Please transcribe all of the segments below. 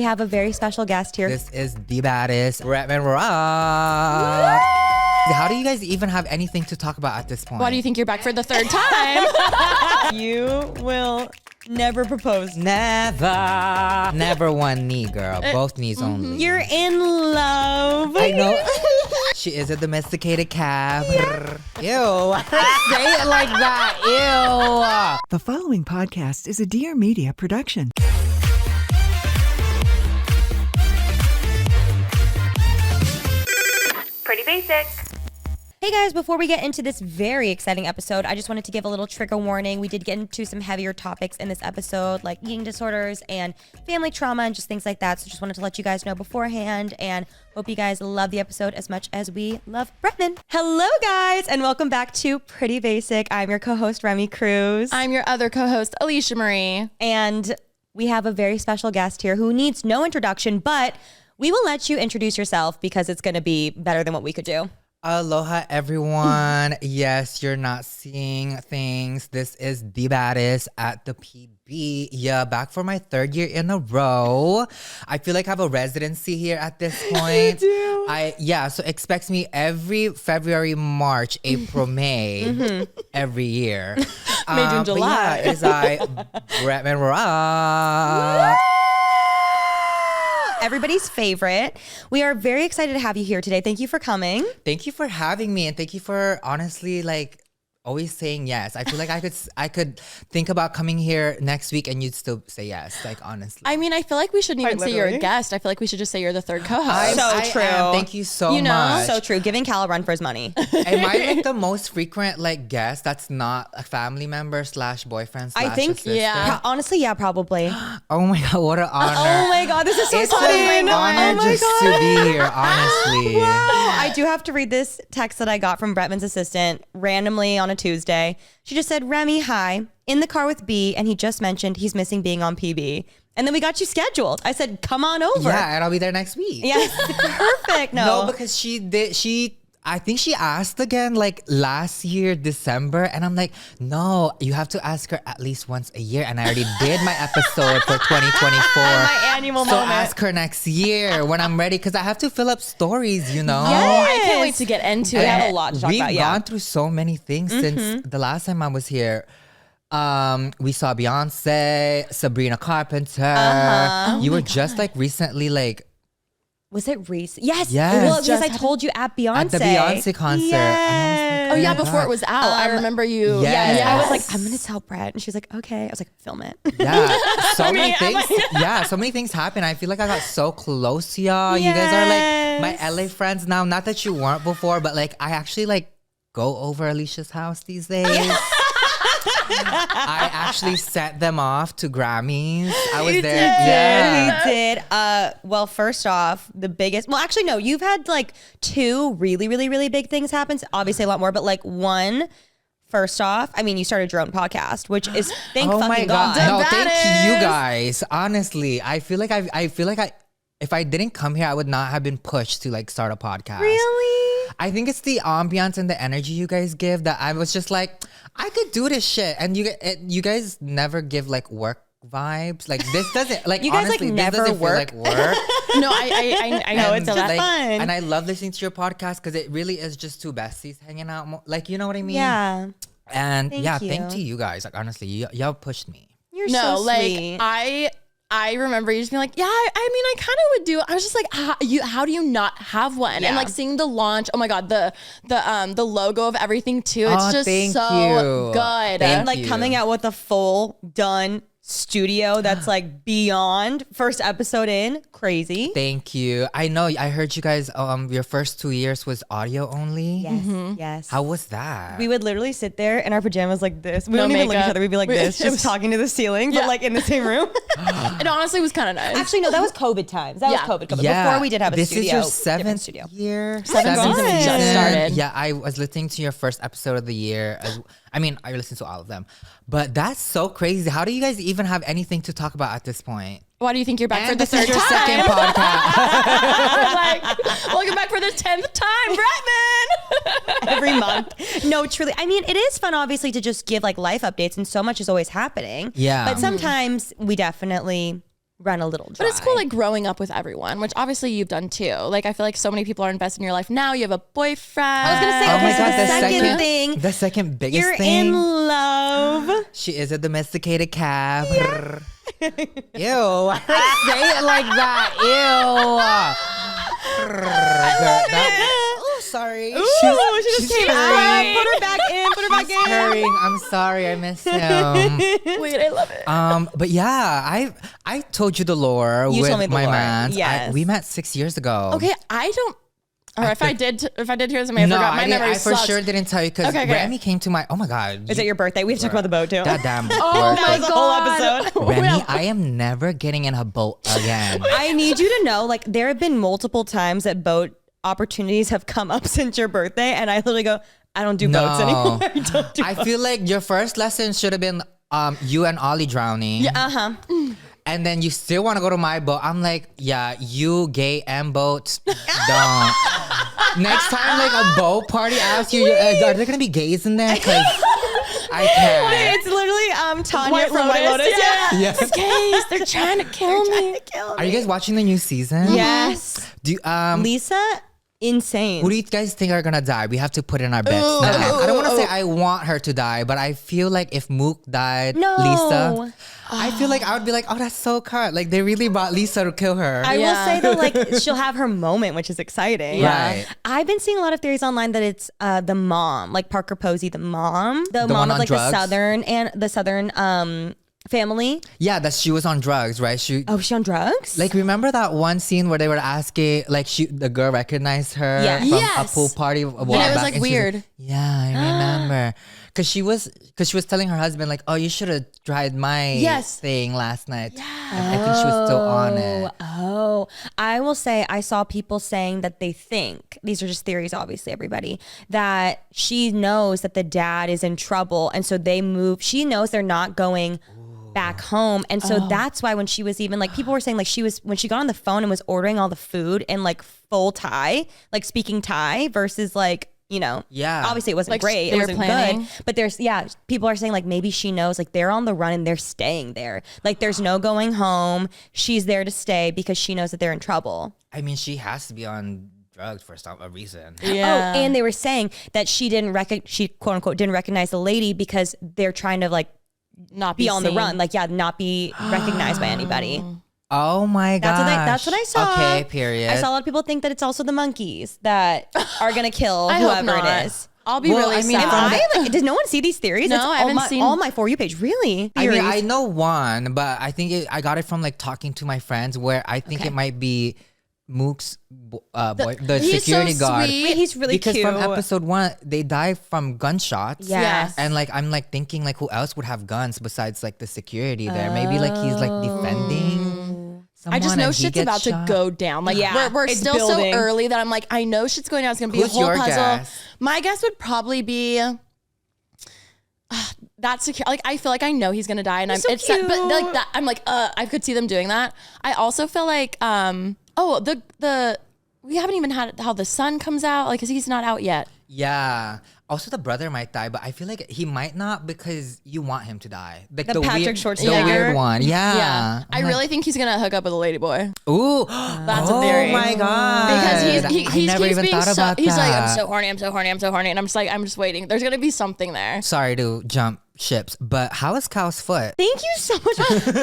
We have a very special guest here. This is the baddest Bretman Rock. How do you guys even have anything to talk about at this point? Why do you think you're back for the third time? You will never propose. Never. Never one knee, girl. Both knees only. You're in love. I know. She is a domesticated cab. Ew. Say it like that. Ew. The following podcast is a Dear Media production. Pretty basic. Hey guys, before we get into this very exciting episode, I just wanted to give a little trigger warning. We did get into some heavier topics in this episode, like eating disorders and family trauma and just things like that. So just wanted to let you guys know beforehand and hope you guys love the episode as much as we love Bretman. Hello guys, and welcome back to Pretty Basic. I'm your co-host, Remy Cruz. I'm your other co-host, Alicia Marie. And we have a very special guest here who needs no introduction, but we will let you introduce yourself because it's going to be better than what we could do. Aloha, everyone. Yes, you're not seeing things. This is the baddest at the PB. Yeah, back for my third year in a row. I feel like I have a residency here at this point. You do. So expect me every February, March, April, May, every year. May, June, July. But yeah, is I, Bretman Rock. Everybody's favorite. We are very excited to have you here today. Thank you for coming. Thank you for having me, and thank you for honestly always saying yes. I feel like I could think about coming here next week and you'd still say yes, like honestly. I mean, I feel like we shouldn't even say you're a guest. I feel like we should just say you're the third co-host. I true. Thank you so much. So true. Giving Cal a run for his money. Am I like the most frequent guest that's not a family member / boyfriend / I think, assistant? yeah. Honestly, yeah, probably. Oh my God, what an honor. Oh my God, this is so It's exciting. an honor just to be here, honestly. Wow. I do have to read this text that I got from Bretman's assistant randomly on a Tuesday. She just said, Remy, hi, in the car with B, and he just mentioned he's missing being on PB. And then we got you scheduled. I said, come on over. Yeah, and I'll be there next week. Yes, perfect. No, because I think she asked again last year, December. And I'm like, no, you have to ask her at least once a year. And I already did my episode for 2024. My annual so moment. ask her next year when I'm ready. Because I have to fill up stories, you know? Yes. Oh, I can't wait to get into We it. have a lot to talk about, We've gone through so many things since the last time I was here. We saw Beyonce, Sabrina Carpenter. You were just recently Was it recent? Yes. Yes. Well, because I told you at Beyonce. at the Beyonce concert. Yes. And I was Oh yeah, my before God. it was out. I remember you. Yes. Yeah, I was like, I'm going to tell Brett. And she was like, okay. I was like, film it. Yeah, so many things. Yeah, so many things happen. I feel like I got so close to y'all. You guys are my LA friends now. Not that you weren't before, but I actually go over Alicia's house these days. I actually sent them off to Grammys. I was there. Yeah. He did. Well, first off, the biggest. Well, actually, no. You've had two really, really, really big things happen. Obviously, a lot more, but one. First off, I mean, you started your own podcast, which is thank fucking God. No, thank you guys. Honestly, I feel like if I didn't come here, I would not have been pushed to start a podcast. Really? I think it's the ambiance and the energy you guys give that I was just like, I could do this shit. And you guys never give work vibes. This doesn't you guys honestly, never this doesn't work. Feel like work. No, I know it's just fun. And I love listening to your podcast because it really is just two besties hanging out. You know what I mean? Yeah. And Thank thank you. to you guys. Honestly, y'all pushed me. You're No, so sweet. I remember you just being like, yeah, I mean, I kind of would do. I was just like, how do you not have one? Yeah. And seeing the launch, oh my God, the logo of everything too. It's just thank so you. good. Thank And you. coming out with a full done studio that's beyond first episode in. Crazy. Thank you. I know. I heard you guys. Your first 2 years was audio only. Yes. Yes. How was that? We would literally sit there in our pajamas like this. We No wouldn't even look at each makeup. other. We'd be like this, It just was- talking to the ceiling, Yeah. but in the same room. It honestly was kind of nice. Actually, no, that was COVID times. That Yeah. was COVID. Yeah. Before we did have a this studio. is your different seventh studio. year. Seventh season we just started. Yeah, I was listening to your first episode of the year. I listened to all of them, but that's so crazy. How do you guys even have anything to talk about at this point? Why do you think you're back for And the this is third your time? second podcast. Welcome back for the 10th time, Bretman. Every month. No, truly. I mean, it is fun, obviously, to just give life updates, and so much is always happening. Yeah. But sometimes we definitely run a little dry. But it's cool, like growing up with everyone, which obviously you've done too. Like I feel like so many people are invested in your life now. You have a boyfriend. I was gonna say, Oh okay, my so God, the second thing, the second biggest you're thing. in love. She is a domesticated cat. Yeah. Ew. Why did I say it like that? Ew. Oh, sorry. Ooh, she just came out. purring. Put her back in. Put her back in. Purring. I'm sorry, I miss him. Wait, I love it. But yeah, I told you the lore You with told me the my lore. man. Yes. We met 6 years ago. Okay, I don't. Or if I did hear this, I may have forgot. My memory I for sucks. sure didn't tell you because Okay. Remy came to my. Oh my God. Is it your birthday? We have to talk about the boat too. That damn Oh birthday. my That was a whole episode. Remy, I am never getting in a boat again. I need you to know, like, there have been multiple times that boat opportunities have come up since your birthday, and I literally go, I don't do boats anymore. I don't do I boats. feel like your first lesson should have been you and Ollie drowning. Uh-huh. And then you still want to go to my boat. I'm like, yeah, you gay and boats don't. Next time, like a boat party asks you, are there gonna be gays in there? Because I can't. It's literally Tanya White from White Lotus, Lotus. yeah. Yes. Gays, they're trying to kill me. Are you guys watching the new season? Yes. Do you, Lisa, insane. who do you guys think are gonna die? We have to put in our bets. Now, I don't want to say I want her to die, but I feel like if Mook died, No. Lisa, I feel like I would be like, oh, that's so cut. Like they really brought Lisa to kill her. I will Yeah. say though, like she'll have her moment, which is exciting. Yeah. Right. I've been seeing a lot of theories online that it's the mom, like Parker Posey, the mom one of on like drugs? the southern family. Yeah, that she was on drugs, right? Oh, is she on drugs? Like, remember that one scene where they were asking, like, the girl recognized her Yes. from Yes. a pool party a while And it was, back, like, she weird. yeah, I remember. Because she was telling her husband, like, oh, you should have tried my Yes. thing last night. Yeah. I think she was still on it. Oh, I will say I saw people saying that they think, these are just theories, obviously, everybody, that she knows that the dad is in trouble. And so she knows they're not going back home. And so that's why when she was even like, people were saying like when she got on the phone and was ordering all the food in like full Thai, like speaking Thai versus like, Yeah. obviously it wasn't Like, great. they It were wasn't planning. good. But people are saying like maybe she knows like they're on the run and they're staying there. Like there's no going home. She's there to stay because she knows that they're in trouble. I mean, she has to be on drugs for a reason. Yeah. Oh, and they were saying that she quote unquote didn't recognize the lady because they're trying to like not be on the seen. run, like not be recognized by anybody. Oh my gosh. That's what I saw. Okay, period. I saw a lot of people think that it's also the monkeys that are gonna kill I hope whoever not. it is. I'll be Well, really I mean, sad. Does no one see these theories? No, It's I haven't seen- all my For You page. Really? I mean, Theories. I know one, but I think I got it from like talking to my friends where I think it might be Mook's the he's security so guard. sweet. Wait, he's really because cute. from episode 1 they die from gunshots. Yes. And like I'm like thinking like who else would have guns besides like the security there? Maybe like he's like defending someone. I just know and he shit's gets about shot. to go down. Like Yeah, we're it's still building. so early that I'm like, I know shit's going down. It's gonna be Who's a whole your puzzle. guess? My guess would probably be that secure. Like I feel like I know he's gonna die, and He's so it's but cute. like that. I'm like, I could see them doing that. I also feel like, the we haven't even had how the son comes out, like, cause he's not out yet. Yeah. Also, the brother might die, but I feel like he might not because you want him to die. Like The Patrick the Schwarzenegger? weird one. Yeah. I really think he's gonna hook up with a lady boy. Ooh. That's a oh theory. my god. Because he I never keeps even being thought so, about he's like, that. I'm so horny, and I'm just like, I'm just waiting. There's gonna be something there. Sorry to jump ships, but how is Cal's foot? Thank you so much.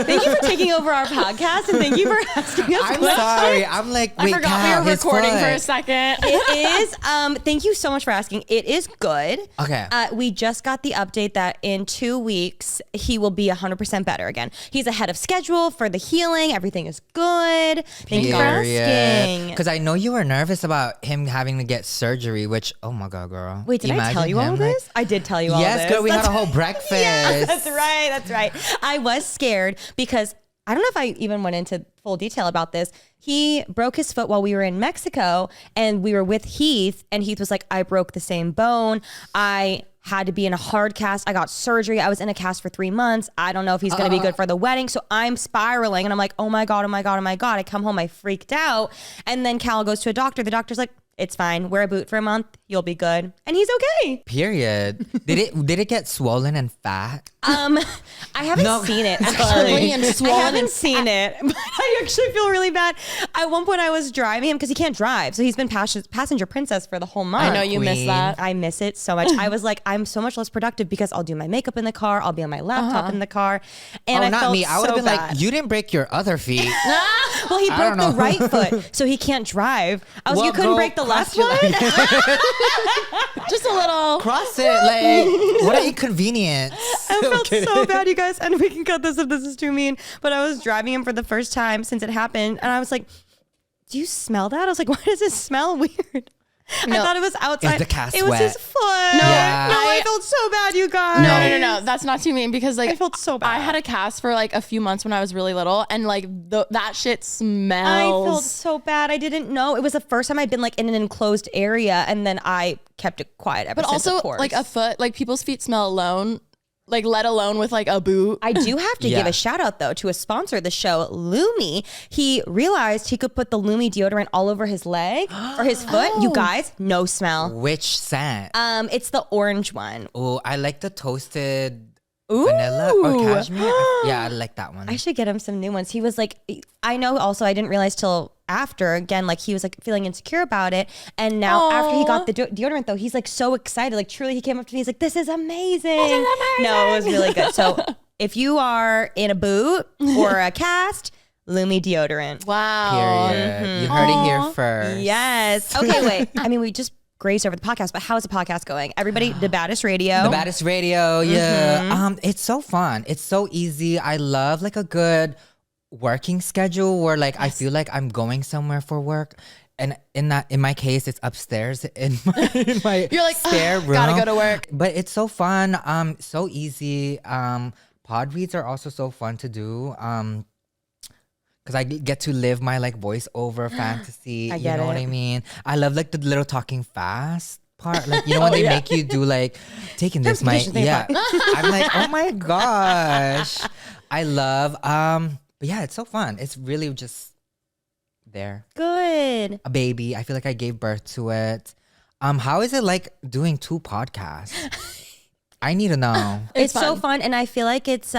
Thank you for taking over our podcast and thank you for asking us. I'm questions. sorry. I'm like, wait, I forgot Cal, we were his recording foot. for a second. It is. Thank you so much for asking. It is good. Okay. We just got the update that in 2 weeks he will be 100% better again. He's ahead of schedule for the healing. Everything is good. Thank you for asking. Because I know you were nervous about him having to get surgery, which, oh my god, girl. Wait, did I Imagine tell you all him, of like- this? I did tell you all Yes, this. girl, we had That's- a whole breakfast. That's right. That's right. I was scared because I don't know if I even went into full detail about this. He broke his foot while we were in Mexico and we were with Heath and Heath was like, I broke the same bone. I had to be in a hard cast. I got surgery. I was in a cast for 3 months. I don't know if he's going to be good for the wedding. So I'm spiraling and I'm like, oh my God, oh my God, oh my God. I come home, I freaked out. And then Cal goes to a doctor. The doctor's like, It's fine. Wear a boot for a month. You'll be good. And he's okay. Period. Did it get swollen and fat? I haven't seen it. Curly and I swollen haven't and seen it, but I actually feel really bad. At one point, I was driving him because he can't drive, so he's been passenger princess for the whole month. I know you miss Queen. that. I miss it so much. I was like, I'm so much less productive because I'll do my makeup in the car. I'll be on my laptop in the car, and I not felt me. I would have so been bad. like, you didn't break your other feet. Well, he I broke don't the know. right foot, so he can't drive. I was, Well, you couldn't go break the left cross your foot. Just a little. Cross it. Like, what an inconvenience. I felt so bad, you guys, and we can cut this if this is too mean. But I was driving him for the first time since it happened, and I was like, "Do you smell that?" I was like, "Why does it smell weird?" I thought it was outside. Is the cast it was wet? his foot. Yeah. No, I felt so bad, you guys. No. That's not too mean because like I felt so bad. I had a cast for like a few months when I was really little, and like that shit I smells. felt so bad. I didn't know. It was the first time I'd been like in an enclosed area, and then I kept it quiet ever But since, also of course. like a foot, like people's feet smell alone, like let alone with like a boot. I do have to Yeah. give a shout out though to a sponsor of the show, Lumi. He realized he could put the Lumi deodorant all over his leg or his foot. You guys, no smell. Which scent? It's the orange one. Oh, I like the toasted Ooh. vanilla or cashmere. Yeah, I like that one. I should get him some new ones. He was like, I know also I didn't realize till after, again, like he was like feeling insecure about it. And now after he got the deodorant though, he's like so excited. Like truly he came up to me, he's like, this is amazing. No, it was really good. So if you are in a boot or a cast, Lumi deodorant. Wow. Period. You heard it here first. Yes. Okay, wait. I mean, we just grazed over the podcast, but how's the podcast going? Everybody, the Baddest Radio. The Baddest Radio, yeah. It's so fun. It's so easy. I love like a good working schedule where like I feel like I'm going somewhere for work. And in my case, it's upstairs in my You're like, spare room. gotta go to work. But it's so fun. So easy. Pod reads are also so fun to do. Because I get to live my like voiceover fantasy. I You get know what it. I mean? I love like the little talking fast part. Like, you know when they make you do like taking this my yeah. I'm like, oh my gosh. I love but yeah, it's so fun. It's really just there. Good. A baby. I feel like I gave birth to it. How is it like doing 2 podcasts? I need to know. It's so fun, and I feel like it's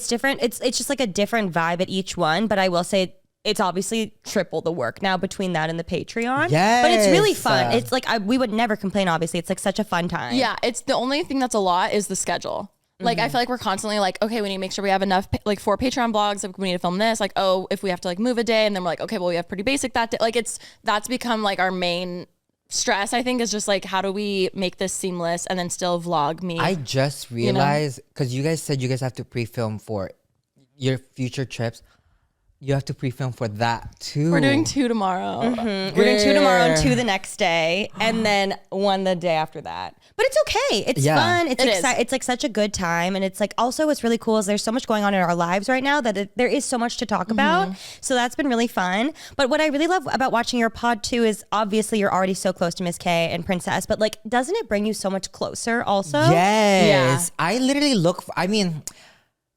different. It's just like a different vibe at each one. But I will say it's obviously triple the work now between that and the Patreon. But it's really Yes. fun. It's like we would never complain. Obviously, it's like such a fun time. Yeah, it's the only thing that's a lot is the schedule. Like I feel like we're constantly like, okay, we need to make sure we have enough like 4 Patreon blogs. Like we need to film this. Like, oh, if we have to like move a day, and then we're like, okay, well we have pretty basic that day. Like that's become like our main stress. I think is just like how do we make this seamless and then still vlog me. I just realized because you guys said you guys have to pre-film for your future trips. You have to pre-film for that too. We're doing 2 tomorrow. We're doing 2 tomorrow and 2 the next day, and then 1 the day after that. But it's okay. It's fun. It's It is. It's like such a good time, and it's like also what's really cool is there's so much going on in our lives right now that there is so much to talk about. So that's been really fun. But what I really love about watching your pod too is obviously you're already so close to Miss K and Princess, but like doesn't it bring you so much closer also? Yes. I literally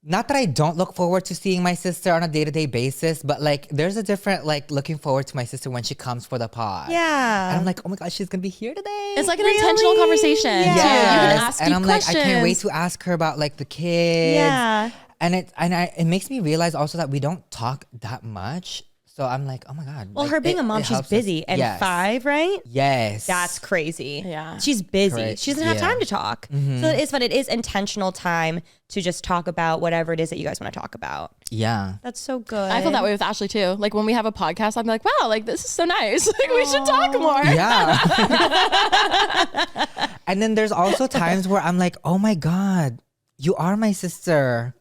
not that I don't look forward to seeing my sister on a day-to-day basis, but like there's a different like looking forward to my sister when she comes for the pod. Yeah. And I'm like, oh my gosh, she's gonna be here today. It's like an intentional conversation. Yeah. Too. You can ask and you I'm questions. like, I can't wait to ask her about like the kids. Yeah. And it makes me realize also that we don't talk that much. So I'm like, oh my God. Well, like, her being a mom, it she's helps us. busy. And Yes. 5, right? Yes. That's crazy. Yeah. She's busy. Correct. She doesn't have Yeah. time to talk. So it is fun. It is intentional time to just talk about whatever it is that you guys want to talk about. Yeah. That's so good. I feel that way with Ashley too. Like when we have a podcast, I'm like, wow, like this is so nice. Like we should talk more. Yeah. And then there's also times where I'm like, oh my God, you are my sister.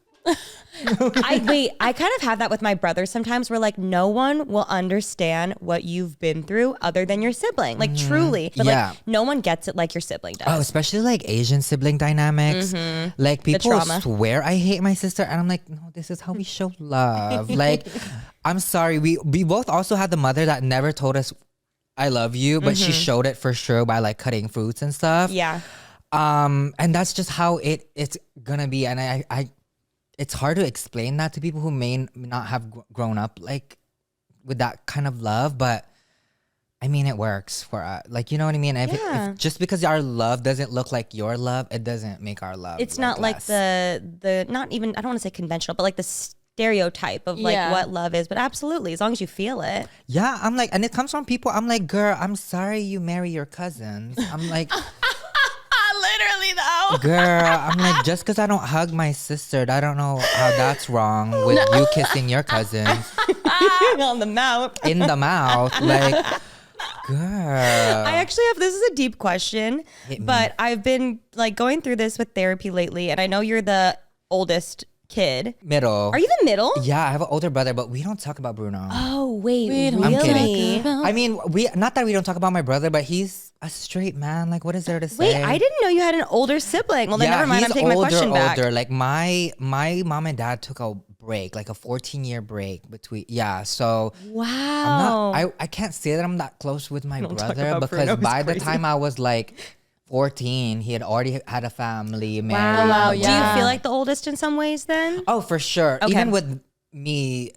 I kind of have that with my brother sometimes where like no one will understand what you've been through other than your sibling. Like truly. But Yeah. like no one gets it like your sibling does. Oh, especially like Asian sibling dynamics. Like people trauma. swear I hate my sister, and I'm like, no, this is how we show love. Like, I'm sorry. We both also had the mother that never told us I love you, but she showed it for sure by like cutting fruits and stuff. Yeah. And that's just how it's gonna be. And I it's hard to explain that to people who may not have grown up like with that kind of love, but I mean, it works for us. Like, you know what I mean? If just because our love doesn't look like your love, it doesn't make our love. It's not like the not even, I don't want to say conventional, but like the stereotype of like what love is. But absolutely, as long as you feel it. Yeah, I'm like, and it comes from people. I'm like, girl, I'm sorry you marry your cousins. I'm like, literally though. girl, I'm like, just because I don't hug my sister, I don't know how that's wrong with you kissing your cousins On the mouth. in the mouth. Like, girl. I actually have, this is a deep question, but I've been like going through this with therapy lately, and I know you're the oldest kid. Middle. Are you the middle? Yeah, I have an older brother, but we don't talk about Bruno. Oh, wait, really? I'm kidding. I mean, not that we don't talk about my brother, but he's a straight man. Like, what is there to say? Wait, I didn't know you had an older sibling. Well, then never mind. I'm taking my question back. Like my mom and dad took a break, like a 14-year break between. Yeah, so wow. I can't say that I'm that close with my brother because by the time I was like 14, he had already had a family, married. Wow. Do you feel like the oldest in some ways then? Oh, for sure. Okay. Even with me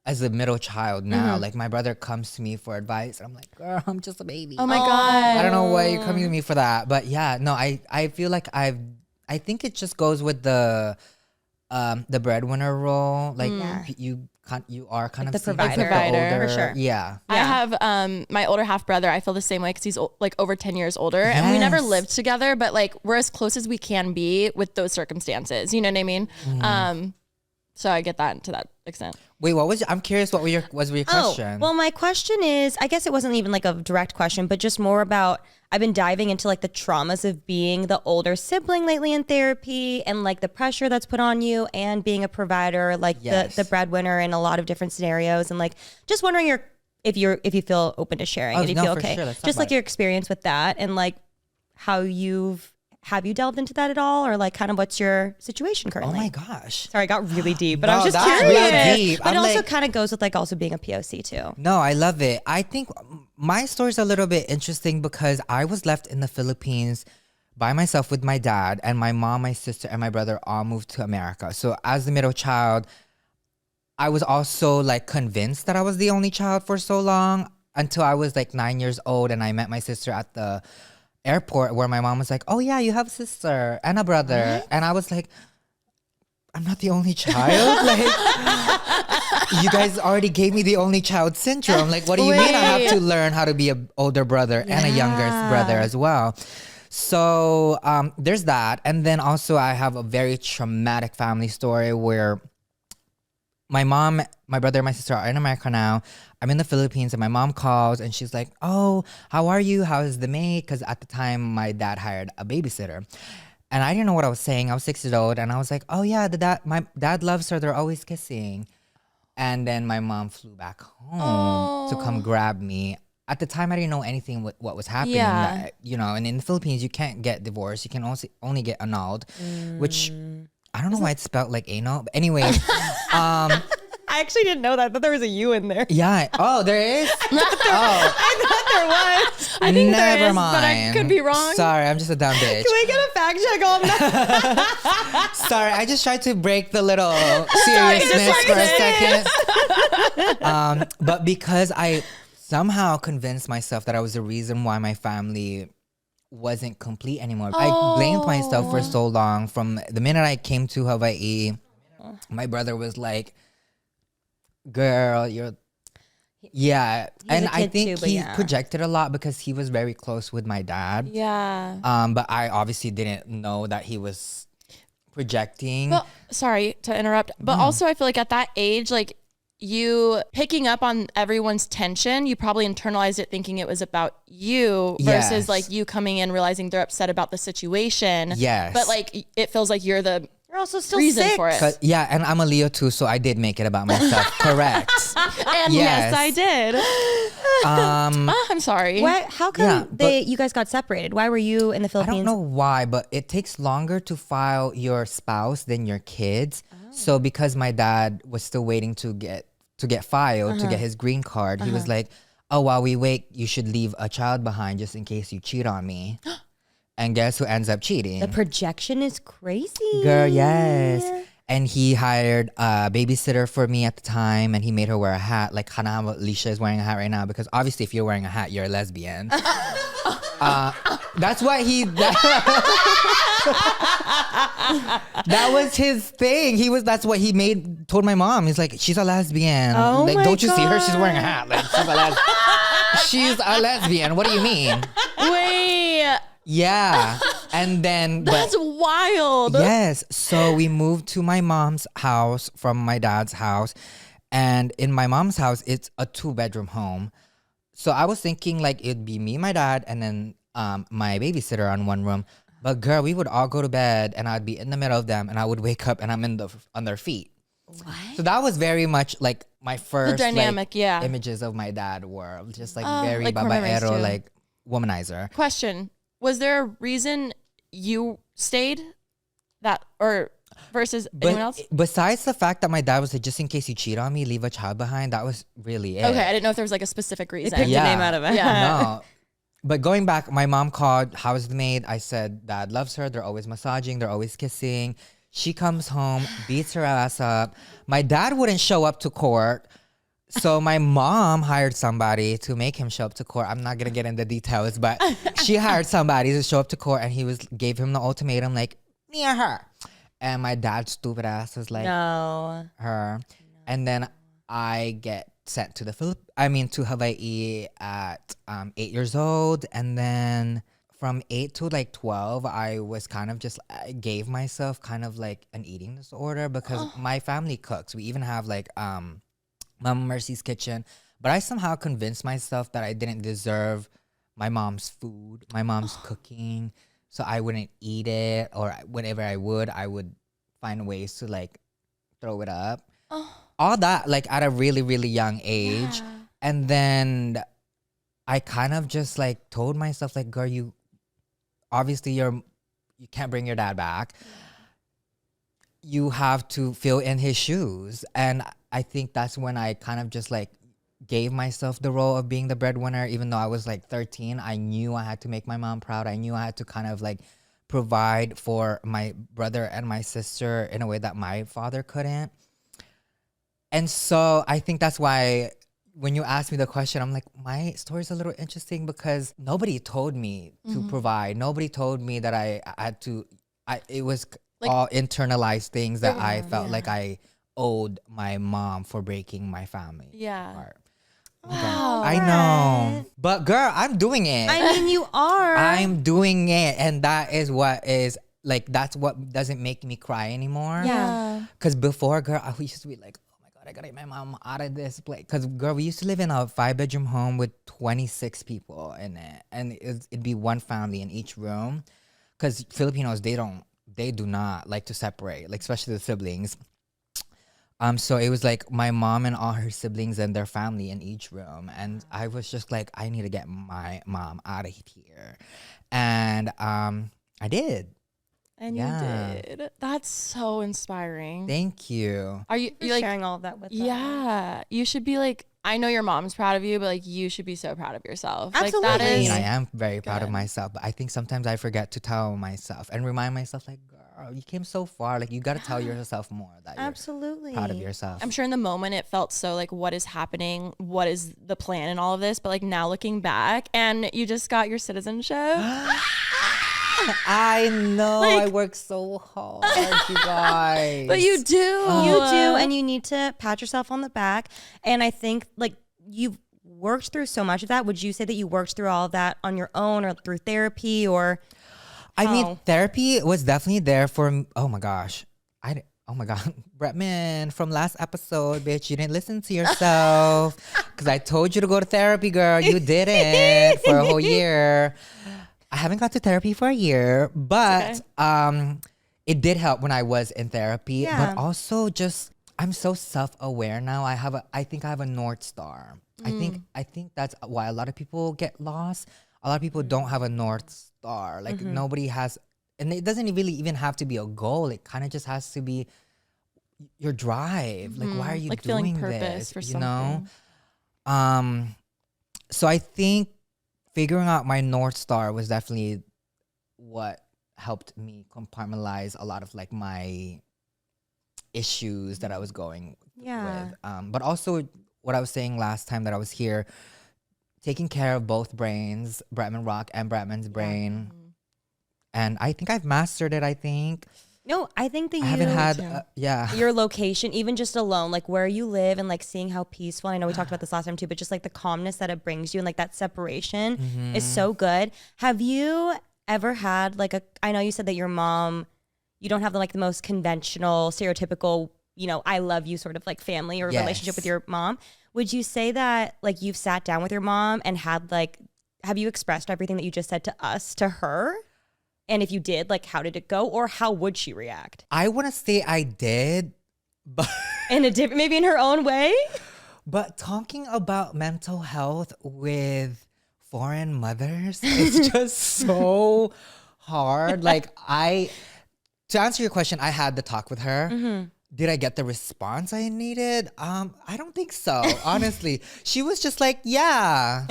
as a middle child now, like my brother comes to me for advice, and I'm like, girl, I'm just a baby. Oh my God. I don't know why you're coming to me for that, but yeah, no, I feel like I think it just goes with the breadwinner role. Like you are kind like of the seen as, like, provider, for sure. Yeah. I have my older half brother. I feel the same way because he's like over 10 years older, and we never lived together, but like we're as close as we can be with those circumstances. You know what I mean? So I get that to that extent. Wait, I'm curious. What was your question? Well, my question is, I guess it wasn't even like a direct question, but just more about, I've been diving into like the traumas of being the older sibling lately in therapy, and like the pressure that's put on you, and being a provider, like the breadwinner in a lot of different scenarios, and like just wondering if you feel open to sharing, and if you feel okay, just like your experience with that, and like how have you delved into that at all, or like kind of what's your situation currently? Oh my gosh. Sorry, I got really deep, but No, I was just that's curious. really deep. But I'm it also like- kind of goes with like also being a POC too. No, I love it. I think my story's a little bit interesting because I was left in the Philippines by myself with my dad, and my mom, my sister, and my brother all moved to America. So as the middle child, I was also like convinced that I was the only child for so long until I was like 9 years old, and I met my sister at the airport where my mom was like, oh yeah, you have a sister and a brother. And I was like, I'm not the only child. Like, you guys already gave me the only child syndrome. Like, what do you mean I have to learn how to be an older brother and a younger brother as well? So there's that. And then also I have a very traumatic family story where my mom, my brother, and my sister are in America now. I'm in the Philippines, and my mom calls, and she's like, oh, how are you? How is the maid? Because at the time, my dad hired a babysitter. And I didn't know what I was saying. I was 6 years old, and I was like, oh, yeah, my dad loves her. They're always kissing. And then my mom flew back home to come grab me. At the time, I didn't know anything what was happening. Yeah. And in the Philippines, you can't get divorced. You can only get annulled, which I don't know why it's spelled like anal. But anyway, I actually didn't know that. I thought there was a U in there. yeah. Oh, there is? I thought there was. I think Never there is, mind. but I could be wrong. Sorry, I'm just a dumb bitch. Can we get a fact check on that? Sorry, I just tried to break the little seriousness for a second. But because I somehow convinced myself that I was the reason why my family wasn't complete anymore. I blamed myself for so long. From the minute I came to Hawaii, my brother was like, girl, you're... Yeah. And I think he projected a lot because he was very close with my dad. Yeah. But I obviously didn't know that he was projecting. But sorry to interrupt, but also I feel like at that age, like you picking up on everyone's tension, you probably internalized it thinking it was about you versus like you coming in realizing they're upset about the situation. Yes. But like it feels like you're the You're also still reason sick. for it. Yeah, and I'm a Leo too, so I did make it about myself. Correct. And yes, I did. I'm sorry. Why? How come you guys got separated? Why were you in the I Philippines? don't know why, but it takes longer to file your spouse than your kids. So because my dad was still waiting to get filed to get his green card, he was like, oh, while we wait, you should leave a child behind just in case you cheat on me. And guess who ends up cheating? The projection is crazy. Girl, yes. And he hired a babysitter for me at the time, and he made her wear a hat, like how Alicia is wearing a hat right now. Because obviously, if you're wearing a hat, you're a lesbian. That's what that was his thing. That's what he told my mom. He's like, she's a lesbian. Oh like, my don't you see her? God. She's wearing a hat. Like, she's a lesbian. What do you mean? Wait, Yeah. And then that's wild. yes. So we moved to my mom's house from my dad's house. And in my mom's house, it's a 2-bedroom home. So I was thinking like it'd be me, my dad, and then my babysitter on one room. But girl, we would all go to bed and I'd be in the middle of them and I would wake up and I'm on their feet. What? So that was very much like my first dynamic, yeah. images of my dad were just like very like core memories babaero, too. like womanizer. Question: was there a reason you stayed that, or versus anyone else? Besides the fact that my dad was like, just in case you cheat on me, leave a child behind, that was really it. Okay, I didn't know if there was like a specific reason. Picked Yeah. the name out of it. Yeah. No. But going back, my mom called housemaid. I said, Dad loves her. They're always massaging. They're always kissing. She comes home, beats her ass up. My dad wouldn't show up to court. So my mom hired somebody to make him show up to court. I'm not going to get into details, but she hired somebody to show up to court and gave him the ultimatum, like, me or her. And my dad's stupid ass was like, No. her. And then I get sent to to Hawaii at 8 years old. And then from 8 to like 12, I was kind of just, I gave myself kind of like an eating disorder because my family cooks. We even have like Mama Mercy's kitchen. But I somehow convinced myself that I didn't deserve my mom's food, my mom's cooking. So I wouldn't eat it, or whenever I would find ways to like throw it up. All that like at a really, really young age. Yeah. And then I kind of just like told myself like, girl, you can't bring your dad back. You have to fill in his shoes. And I think that's when I kind of just like gave myself the role of being the breadwinner. Even though I was like 13, I knew I had to make my mom proud. I knew I had to kind of like provide for my brother and my sister in a way that my father couldn't. And so I think that's why when you ask me the question, I'm like, my story's a little interesting because nobody told me to provide. Nobody told me that I had to. It was like, all internalized things that I felt like I owed my mom for breaking my family apart. Wow. I know. But girl, I'm doing it. I mean, you are. I'm doing it. And that is what is like, that's what doesn't make me cry anymore. Yeah. Because before, girl, I used to be like, oh my God, I gotta get my mom out of this place. Because girl, we used to live in a 5-bedroom home with 26 people in it. And it'd be one family in each room. Because Filipinos, they do not like to separate, like especially the siblings. So it was like my mom and all her siblings and their family in each room. And I was just like, I need to get my mom out of here. And I did. And Yeah. you did. That's so inspiring. Thank you. Are you You're like, sharing all of that with them. yeah, you should be like, I know your mom's proud of you, but like you should be so proud of yourself. Like Absolutely. that I is mean, I am very proud of good. myself, but I think sometimes I forget to tell myself and remind myself like, girl, you came so far. Like you got to tell yourself more that you're Absolutely. proud of yourself. I'm sure in the moment it felt so like, what is happening? What is the plan in all of this? But like now looking back, and you just got your citizenship. I know. I work so hard, you guys. But you do. You do, and you need to pat yourself on the back. And I think like you've worked through so much of that. Would you say that you worked through all of that on your own or through therapy or? I mean, therapy was definitely there for. Oh my gosh, oh my God, Bretman from last episode, bitch, you didn't listen to yourself because I told you to go to therapy, girl. You didn't for a whole year. I haven't got to therapy for a year, but it did help when I was in therapy. Yeah. But also, just I'm so self-aware now. I think I have a North Star. I think that's why a lot of people get lost. A lot of people don't have a North Star. Like nobody has, and it doesn't really even have to be a goal. It kind of just has to be your drive. Like, why are you Like doing feeling purpose this? for You know? something. So I think figuring out my North Star was definitely what helped me compartmentalize a lot of like my issues that I was going Yeah. with. But also what I was saying last time that I was here, taking care of both brains, Bretman Rock and Bretman's brain. And I think I've mastered it, I think. No, I think that I haven't had, your location, even just alone, like where you live and like seeing how peaceful, I know we talked about this last time too, but just like the calmness that it brings you and like that separation is so good. Have you ever had like I know you said that your mom, you don't have the most conventional, stereotypical, I love you sort of like family or relationship with your mom. Would you say that like you've sat down with your mom and had like, have you expressed everything that you just said to us to her? And if you did, like, how did it go? Or how would she react? I want to say I did, but maybe in her own way? But talking about mental health with foreign mothers is just so hard. Like to answer your question, I had the talk with her. Did I get the response I needed? I don't think so, honestly. She was just like, yeah,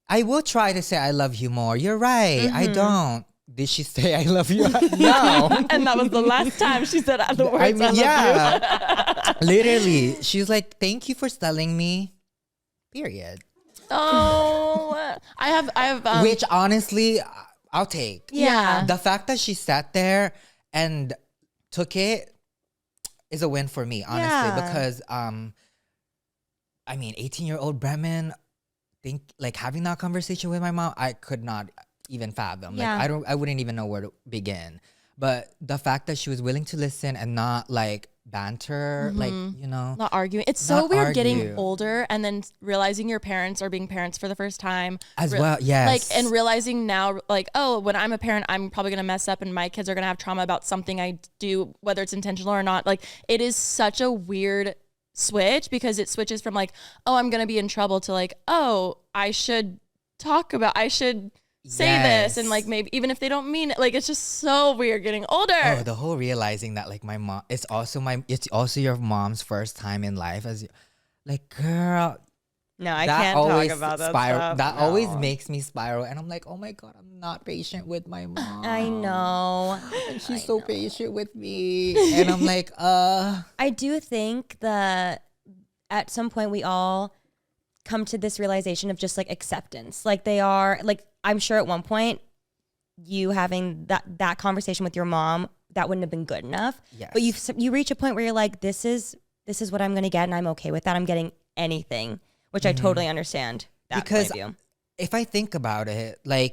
I will try to say I love you more. You're right. I don't. Did she say I love you? No. And that was the last time she said the words I love you. Literally. She was like, thank you for telling me. Period. Oh, I have which honestly, I'll take. Yeah. The fact that she sat there and took it is a win for me, honestly, because I mean, 18-year-old Bremen, having that conversation with my mom, I could not even fathom. I wouldn't even know where to begin. But the fact that she was willing to listen and not banter, not arguing. It's so weird getting older and then realizing your parents are being parents for the first time as well. Yes. And realizing now, oh, when I'm a parent, I'm probably gonna mess up and my kids are gonna have trauma about something I do, whether it's intentional or not. It is such a weird switch because it switches from oh, I'm gonna be in trouble to oh, I should say this and maybe even if they don't mean it, it's just so weird getting older. Oh, the whole realizing that my mom, it's also your mom's first time in life as girl. No, I can't talk about that stuff. That always makes me spiral, and I'm like, oh my God, I'm not patient with my mom. I know. And she's so patient with me, and I'm like, I do think that at some point we all come to this realization of just acceptance. They are I'm sure at one point you having that conversation with your mom, that wouldn't have been good enough. Yes. But you reach a point where you're like, this is what I'm going to get, and I'm okay with that. I'm getting anything, which I totally understand that because point of view. If I think about it, I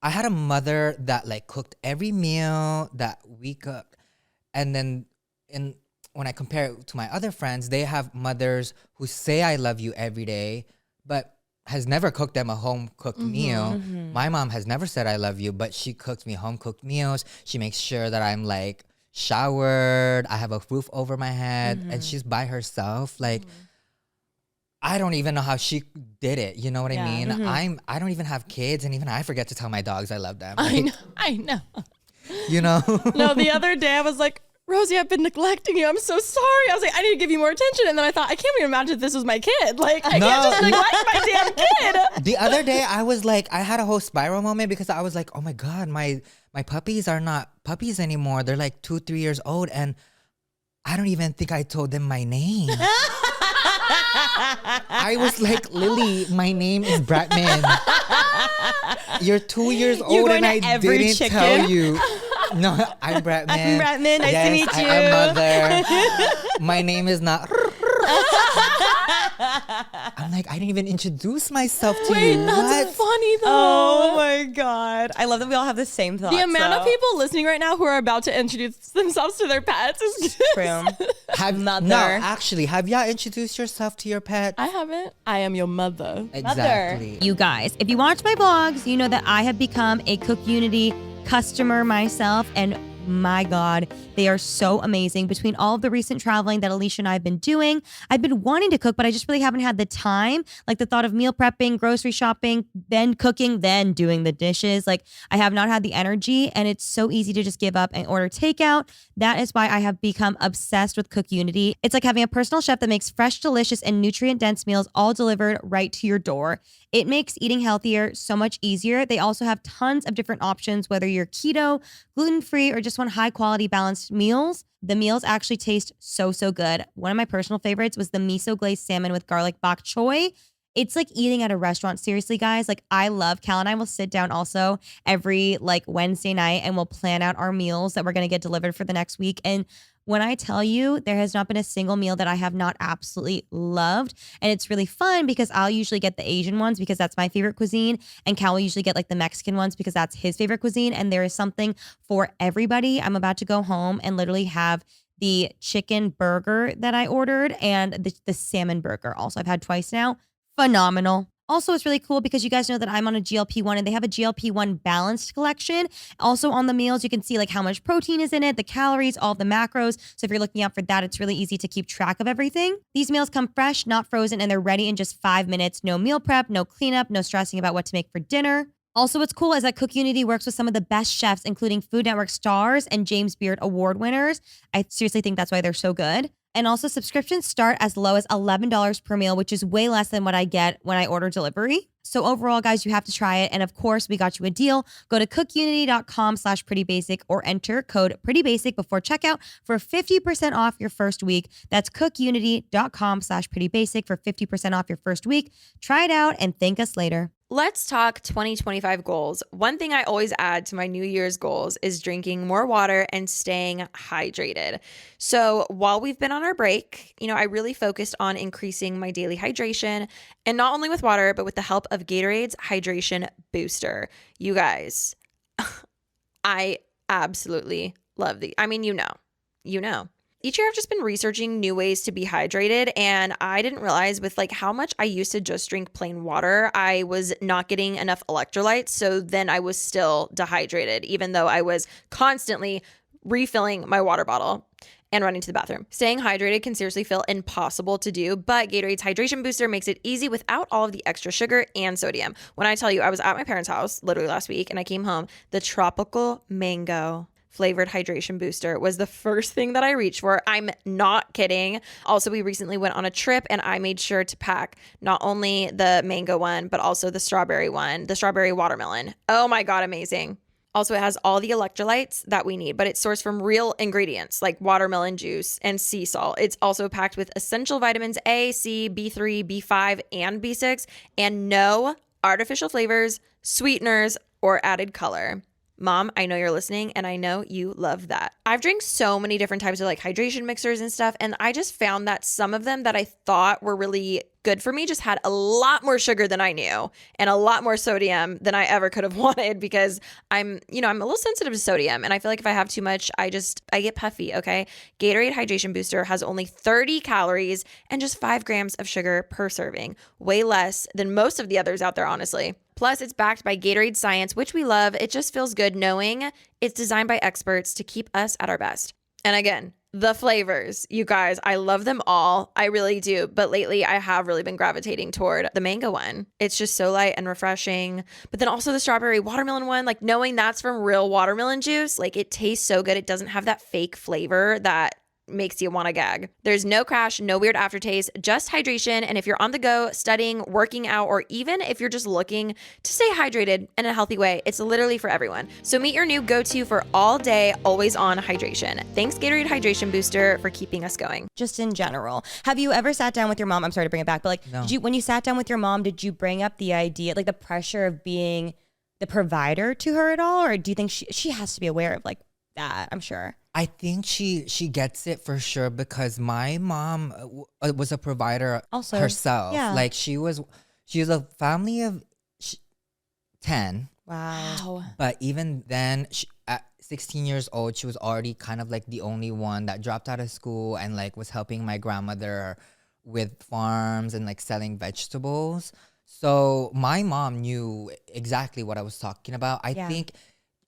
had a mother that cooked every meal that we cooked, and then when I compare it to my other friends, they have mothers who say I love you every day, but has never cooked them a home-cooked meal. My mom has never said I love you, but she cooks me home-cooked meals. She makes sure that I'm showered, I have a roof over my head, and she's by herself. I don't even know how she did it. You know what I mean? I don't even have kids, and even I forget to tell my dogs I love them. I know. You know? No, the other day I was like, Rosie, I've been neglecting you. I'm so sorry. I was like, I need to give you more attention. And then I thought, I can't even imagine if this was my kid. I can't just neglect my damn kid. The other day, I was I had a whole spiral moment because I was like, oh my God, my puppies are not puppies anymore. They're 2-3 years old. And I don't even think I told them my name. I was like, Lily, my name is Bretman. You're 2 years old and I didn't tell you. No, I'm Bretman. I'm Bretman. Nice to meet you. I'm mother. My name is not. I'm I didn't even introduce myself to you. Wait, that's funny though. Oh my God. I love that we all have the same thoughts. The amount of people listening right now who are about to introduce themselves to their pets is true. No, actually, have y'all introduced yourself to your pet? I haven't. I am your mother. Exactly. You guys, if you watch my vlogs, you know that I have become a Cook Unity customer myself, and my God, they are so amazing. Between all of the recent traveling that Alicia and I have been doing, I've been wanting to cook, but I just really haven't had the time. The thought of meal prepping, grocery shopping, then cooking, then doing the dishes. I have not had the energy, and it's so easy to just give up and order takeout. That is why I have become obsessed with Cook Unity. It's like having a personal chef that makes fresh, delicious, and nutrient-dense meals all delivered right to your door. It makes eating healthier so much easier. They also have tons of different options, whether you're keto, gluten-free, or just one, high quality balanced meals. The meals actually taste so good. One of my personal favorites was the miso glazed salmon with garlic bok choy. It's like eating at a restaurant. Seriously, guys. Like I love, Cal and I will sit down also every like Wednesday night and we'll plan out our meals that we're going to get delivered for the next week. And when I tell you, there has not been a single meal that I have not absolutely loved. And it's really fun because I'll usually get the Asian ones because that's my favorite cuisine. And Cal will usually get like the Mexican ones because that's his favorite cuisine. And there is something for everybody. I'm about to go home and literally have the chicken burger that I ordered and the salmon burger also. I've had twice now. Phenomenal. Also, it's really cool because you guys know that I'm on a GLP-1 and they have a GLP-1 balanced collection. Also on the meals, you can see like how much protein is in it, the calories, all the macros. So if you're looking out for that, it's really easy to keep track of everything. These meals come fresh, not frozen, and they're ready in just 5 minutes. No meal prep, no cleanup, no stressing about what to make for dinner. Also, what's cool is that Cook Unity works with some of the best chefs, including Food Network stars and James Beard award winners. I seriously think that's why they're so good. And also subscriptions start as low as $11 per meal, which is way less than what I get when I order delivery. So overall, guys, you have to try it. And of course, we got you a deal. Go to cookunity.com/prettybasic or enter code prettybasic before checkout for 50% off your first week. That's cookunity.com/prettybasic for 50% off your first week. Try it out and thank us later. Let's talk 2025 goals. One thing I always add to my New Year's goals is drinking more water and staying hydrated. So while we've been on our break, I really focused on increasing my daily hydration, and not only with water, but with the help of Gatorade's Hydration Booster. You guys, I absolutely love these. I mean, you know. Each year I've just been researching new ways to be hydrated, and I didn't realize with like how much I used to just drink plain water, I was not getting enough electrolytes. So then I was still dehydrated, even though I was constantly refilling my water bottle and running to the bathroom. Staying hydrated can seriously feel impossible to do, but Gatorade's Hydration Booster makes it easy without all of the extra sugar and sodium. When I tell you, I was at my parents' house literally last week and I came home, the tropical mango flavored hydration booster was the first thing that I reached for. I'm not kidding. Also, we recently went on a trip and I made sure to pack not only the mango one, but also the strawberry one, the strawberry watermelon. Oh my God, amazing. Also, it has all the electrolytes that we need, but it's sourced from real ingredients like watermelon juice and sea salt. It's also packed with essential vitamins A, C, B3, B5, and B6, and no artificial flavors, sweeteners, or added color. Mom, I know you're listening and I know you love that. I've drank so many different types of like hydration mixers and stuff, and I just found that some of them that I thought were really good for me just had a lot more sugar than I knew and a lot more sodium than I ever could have wanted because I'm a little sensitive to sodium, and I feel like if I have too much, I get puffy, okay? Gatorade Hydration Booster has only 30 calories and just 5 grams of sugar per serving, way less than most of the others out there, honestly. Plus, it's backed by Gatorade science, which we love. It just feels good knowing it's designed by experts to keep us at our best. And again, the flavors, you guys, I love them all. I really do. But lately, I have really been gravitating toward the mango one. It's just so light and refreshing. But then also the strawberry watermelon one, like knowing that's from real watermelon juice, like it tastes so good. It doesn't have that fake flavor that makes you want to gag. There's no crash, no weird aftertaste, just hydration. And if you're on the go, studying, working out, or even if you're just looking to stay hydrated in a healthy way, it's literally for everyone. So meet your new go-to for all day, always on hydration. Thanks Gatorade Hydration Booster for keeping us going. Just in general, have you ever sat down with your mom? I'm sorry to bring it back, but like, No. when you sat down with your mom, did you bring up the idea, like the pressure of being the provider to her at all? Or do you think she has to be aware of like that? I'm sure. I think she gets it for sure because my mom was a provider Also, herself. yeah. Like she was a family of 10. Wow. But even then, at 16 years old, she was already kind of like the only one that dropped out of school and like was helping my grandmother with farms and like selling vegetables. So my mom knew exactly what I was talking about. I think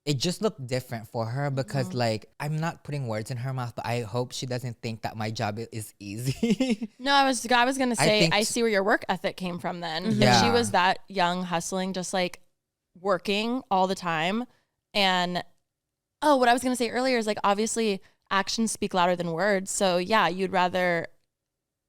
it just looked different for her because like, I'm not putting words in her mouth, but I hope she doesn't think that my job is easy. No, I was going to say, think I see where your work ethic came from then. Yeah. If she was that young, hustling, just like working all the time. And, what I was going to say earlier is like, obviously actions speak louder than words. So yeah, you'd rather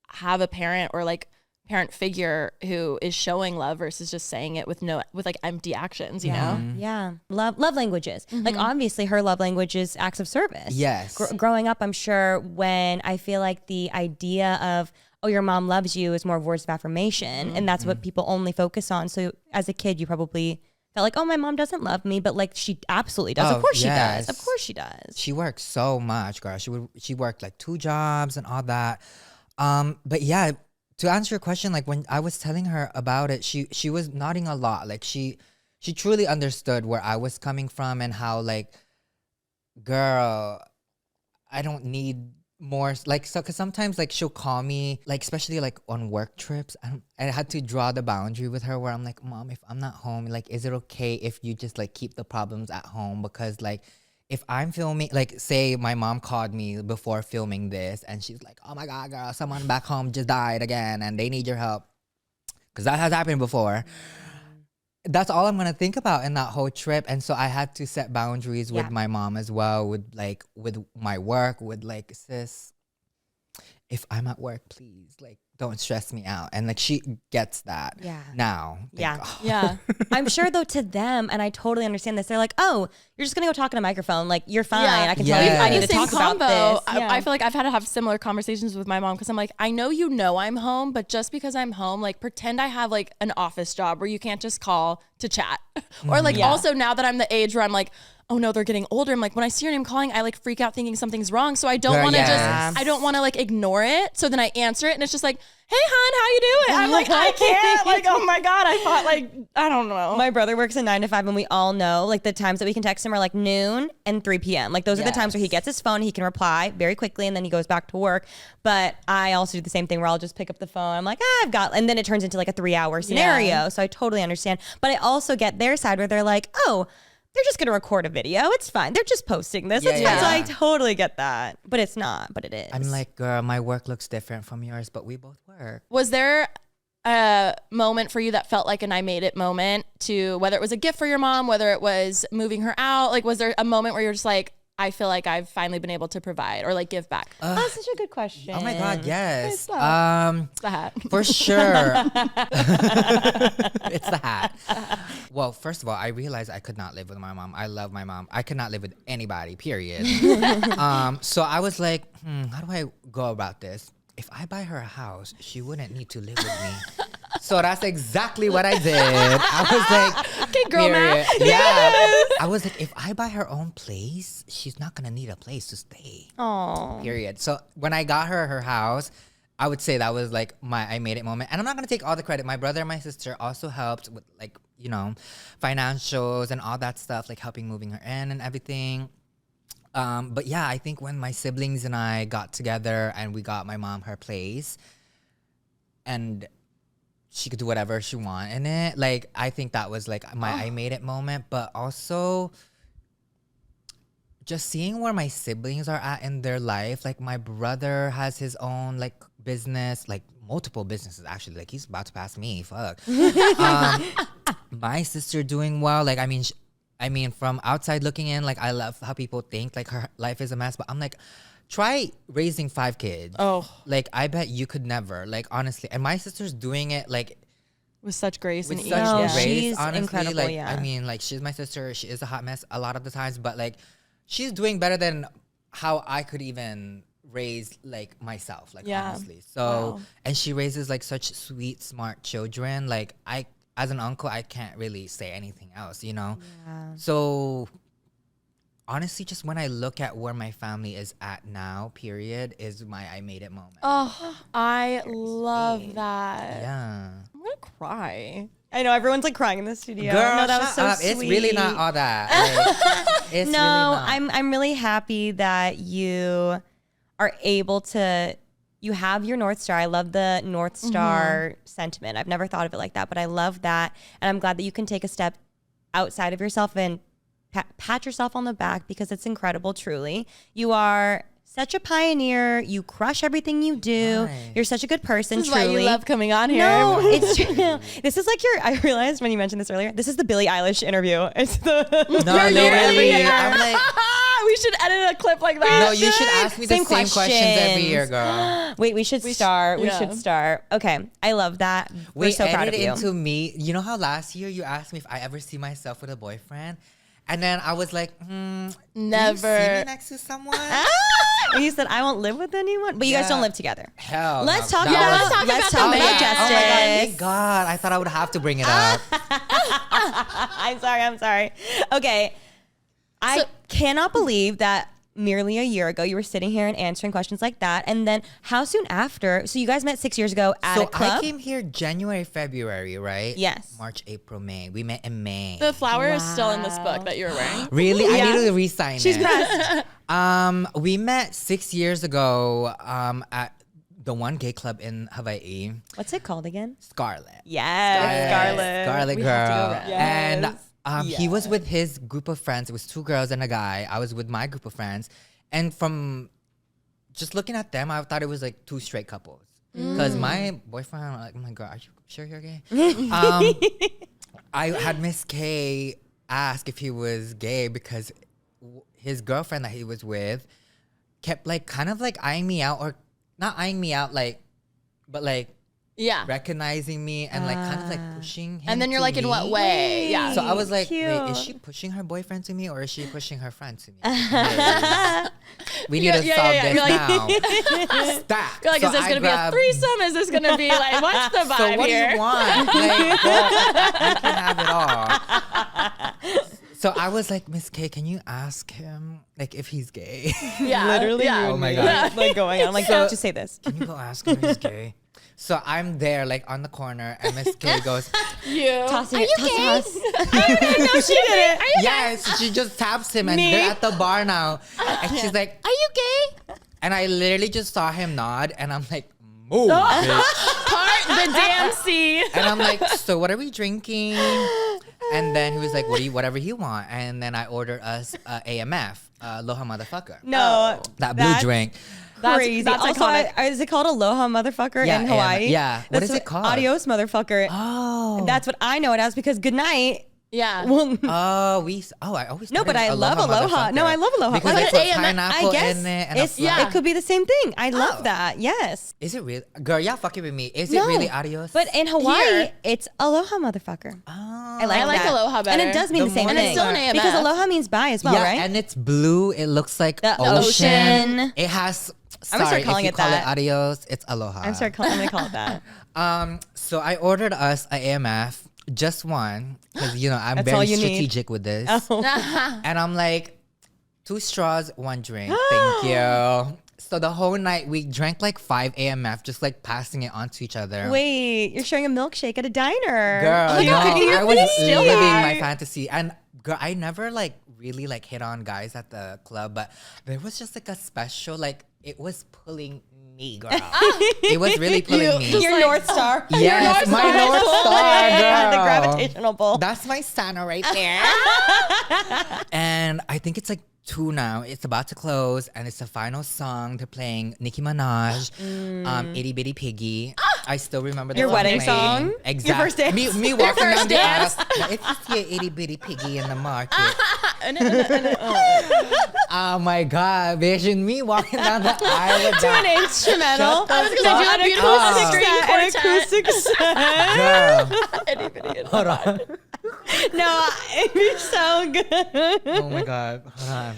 have a parent or like parent figure who is showing love versus just saying it with like empty actions, you know? Yeah. Love languages. Like obviously her love language is acts of service. Yes. Growing up, I'm sure when I feel like the idea of, oh, your mom loves you is more of words of affirmation. And that's what people only focus on. So as a kid, you probably felt like, oh, my mom doesn't love me, but like she absolutely does. Oh, of course she yes. does. Of course she does. She worked so much, girl. She worked like 2 jobs and all that. But yeah, to answer your question, like when I was telling her about it, she was nodding a lot. Like she truly understood where I was coming from and how like, girl, I don't need more like, so because sometimes like she'll call me like, especially like on work trips, I had to draw the boundary with her where I'm like, Mom, if I'm not home, like is it okay if you just like keep the problems at home? Because like if I'm filming, like say my mom called me before filming this and she's like, oh my God, girl, someone back home just died again and they need your help, because that has happened before. That's all I'm gonna think about in that whole trip. And so I had to set boundaries with my mom as well, with my work, with like, sis, if I'm at work, please, like, don't stress me out. And like she gets that now. Yeah. I'm sure though to them, and I totally understand this, they're like, oh, you're just gonna go talk on a microphone. Like you're fine. I can tell you I need to talk about this. I feel like I've had to have similar conversations with my mom because I'm like, I know you know I'm home, but just because I'm home, like pretend I have like an office job where you can't just call to chat. Or like also now that I'm the age where I'm like, oh no, they're getting older. I'm like, when I see your name calling, I like freak out thinking something's wrong. So I don't want to I don't want to like ignore it. So then I answer it and it's just like, hey hon, how you doing? I'm like, I can't. Like, oh my God, I thought like, I don't know. My brother works a 9 to 5 and we all know like the times that we can text him are like noon and 3 p.m. Like those are the times where he gets his phone, he can reply very quickly and then he goes back to work. But I also do the same thing where I'll just pick up the phone. I'm like, I've got, and then it turns into like a 3-hour scenario. Yeah. So I totally understand. But I also get their side where they're like, oh, they're just going to record a video. It's fine. They're just posting this. It's fine. So I totally get that. But it's not, but it is. I'm like, girl, my work looks different from yours, but we both work. Was there a moment for you that felt like an I made it moment, to whether it was a gift for your mom, whether it was moving her out? Like, was there a moment where you're just like, I feel like I've finally been able to provide or like give back? That's such a good question. Oh my God, yes. It's the hat. For sure. It's the hat. Well, first of all, I realized I could not live with my mom. I love my mom. I could not live with anybody, period. So I was like, how do I go about this? If I buy her a house, she wouldn't need to live with me. So that's exactly what I did. I was like, okay, girl math. Yeah. I was like, if I buy her own place, she's not going to need a place to stay. Oh. Period. So when I got her house, I would say that was like my I made it moment. And I'm not going to take all the credit. My brother and my sister also helped with like, you know, financials and all that stuff, like helping moving her in and everything. But yeah, I think when my siblings and I got together and we got my mom her place and she could do whatever she wanted in it, like I think that was like my I made it moment. But also just seeing where my siblings are at in their life. Like my brother has his own like business, like multiple businesses actually, like he's about to pass me, fuck. My sister doing well, like I mean, from outside looking in, like I love how people think like her life is a mess, but I'm like, try raising 5 kids. Oh, like I bet you could never, like honestly. And my sister's doing it like with such grace with and such ease. grace. She's honestly, incredible. like Yeah. I mean, like she's my sister. She is a hot mess a lot of the times, but like she's doing better than how I could even raise like myself. Like honestly, so and she raises like such sweet, smart children. Like as an uncle, I can't really say anything else, you know? Yeah. So honestly, just when I look at where my family is at now, period, is my I made it moment. Oh, I love that. Yeah. I'm going to cry. I know everyone's like crying in the studio. Girl, no, that was shut so up. sweet. It's really not all that. Like, it's no, really not. I'm really happy that you are able to. You have your North Star. I love the North Star sentiment. I've never thought of it like that, but I love that. And I'm glad that you can take a step outside of yourself and pat yourself on the back, because it's incredible, truly. You are such a pioneer. You crush everything you do. Nice. You're such a good person, This is truly. why you love coming on here. No, it's true. This is like I realized when you mentioned this earlier, this is the Billie Eilish interview. It's the No, literally. I'm like, We should edit a clip like that. No, you should ask me the same questions every year, girl. Wait, we should start. We should start. Okay, I love that. We're so proud of you. Into me. You know how last year you asked me if I ever see myself with a boyfriend? And then I was like, never. Do you see me next to someone? You said I won't live with anyone, but you guys don't live together. Hell, Let's no. talk about justice. Oh my God, thank God. I thought I would have to bring it up. I'm sorry. Okay, I cannot believe that merely a year ago you were sitting here and answering questions like that, and then how soon after? So you guys met 6 years ago at a club. I came here January, February, right? Yes. March, April, May. We met in May. The flower is still in this book that you were wearing. Really? I need to re-sign She's it. pressed. We met 6 years ago at the one gay club in Hawaii. What's it called again? Scarlet. Yes, Scarlet. Scarlet We girl. have to go back. And he was with his group of friends. It was 2 girls and a guy. I was with my group of friends. And from just looking at them, I thought it was like 2 straight couples. Because my boyfriend, I'm like, oh my God, are you sure you're gay? I had Miss K ask if he was gay because his girlfriend that he was with kept like kind of like eyeing me out, or not eyeing me out, like, but like recognizing me and like kind of like pushing him. And then you're to like, in me. what way? Yeah. So I was like, Cute. wait, is she pushing her boyfriend to me or is she pushing her friend to me? We need to solve this now. Stop. You're like, So is this I going to be a grabbed- threesome? Is this going to be like, what's the vibe So what here? do you want? Like, girl, you can have it all. So I was like, Miss K, can you ask him like if he's gay? Yeah. Literally, Yeah. Oh my God. like going on. I'm like, don't just say this. Can you go ask him if he's gay? So I'm there like on the corner and Miss K goes, Tossing Are it. you gay? Toss it. No, she did it. yes, she just taps him and they're at the bar now. And she's like, Are you gay? and I literally just saw him nod and I'm like, move, Oh. bitch. Part the damn C. And I'm like, so what are we drinking? And then he was like, whatever you want. And then I ordered us AMF, Aloha Motherfucker. No, That blue drink. Crazy. That's Also, iconic. is it called Aloha Motherfucker in Hawaii? Yeah. What That's is it called? Adios Motherfucker. Oh. That's what I know it as because good night. Yeah. Well, I always no, but thought it I was love Aloha. Motherfucker. No, I love Aloha. Because Like, they put AMF, pineapple I guess in it and it's, a flower. it could be the same thing. I love Oh. that. Yes. Is it real? Girl, y'all fucking with me. Is No, it really adios? But in Hawaii, Here. it's Aloha Motherfucker. Oh. I like like that. Aloha better. And it does mean The the same more- thing. And it's still an AMF. Because Aloha means bye as well, yeah, right? and it's blue. It looks like The ocean. ocean. It has. I'm gonna start Sorry, calling if you it call that. it adios, it's aloha. I'm gonna call it that. So I ordered us a AMF, just one, because you know I'm That's very all you need. strategic with this. Oh. And I'm like, 2 straws, 1 drink. Thank you. So the whole night we drank like 5 AMF, just like passing it on to each other. Wait, you're sharing a milkshake at a diner. Girl, Oh my no, God, you're I was still living that. my fantasy. And girl, I never like really like hit on guys at the club, but there was just like a special, like it was pulling me, girl. It was really pulling me. Your North Star. Yes, my North Star, girl. The gravitational pull. That's my Santa right there. And I think it's like 2 now. It's about to close, and it's the final song. They're playing Nicki Minaj, Itty Bitty Piggy. I still remember the Your song wedding playing. song? Exactly. Your first dance? Me walking down the aisle. dance? Now, if you see an Itty Bitty Piggy in the market, oh my God, vision me walking down the aisle with To an that. instrumental. I was gonna do a beautiful An string quartet. acoustic set. Hold on. No, it'd be so good. Oh my God. Hold on.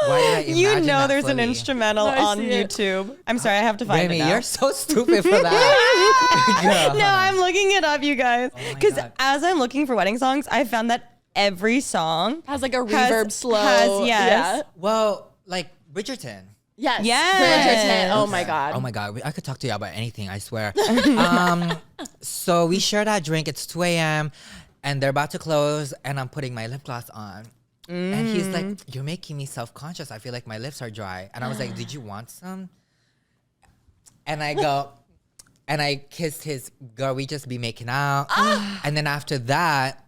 Why did I You imagine know that there's an fully? instrumental I on see it. YouTube. I'm sorry, I have to find Remy, it now. you're so stupid for that. Girl, No, I'm looking it up, you guys. my Because God. as I'm looking for wedding songs, I found that every song Has like a has- reverb slow. has- yes. Yeah. Well, like Bridgerton. Yes. Yes. Bridgerton. Oh my God. Oh my God. I could talk to you about anything, I swear. So we share that drink. It's 2 a.m. and they're about to close and I'm putting my lip gloss on. And he's like, you're making me self-conscious. I feel like my lips are dry. And I was like, did you want some? And I go, and I kissed his girl. We just be making out. And then after that,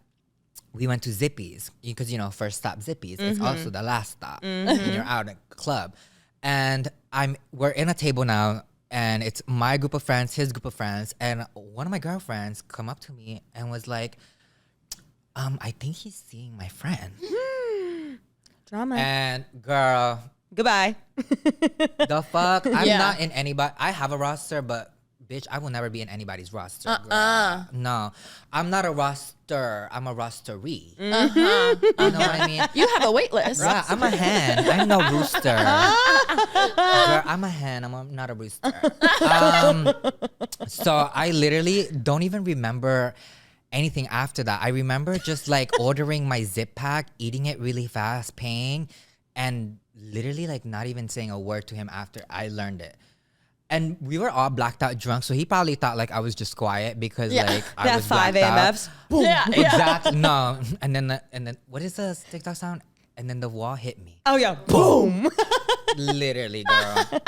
we went to Zippy's. Because, you know, first stop Zippy's. It's also the last stop when you're out at the club. And we're in a table now. And it's my group of friends, his group of friends. And one of my girlfriends come up to me and was like, I think he's seeing my friend. Drama. And girl, Goodbye. the fuck? I'm Yeah. not in anybody. I have a roster, but bitch, I will never be in anybody's roster. No, I'm not a roster. I'm a rosteree. You know what I mean? You have a wait list. Yeah, I'm a hen. I'm no rooster. Girl, I'm a hen. Not a rooster. So I literally don't even remember anything after that. I remember just like ordering my zip pack, eating it really fast, paying, and literally like not even saying a word to him after I learned it. And we were all blacked out drunk, so he probably thought like I was just quiet because like I That was 5 blacked out. AMFs. Yeah. Exactly. No. And then what is the TikTok sound? And then the wall hit me. Oh yeah. Boom. Literally, girl.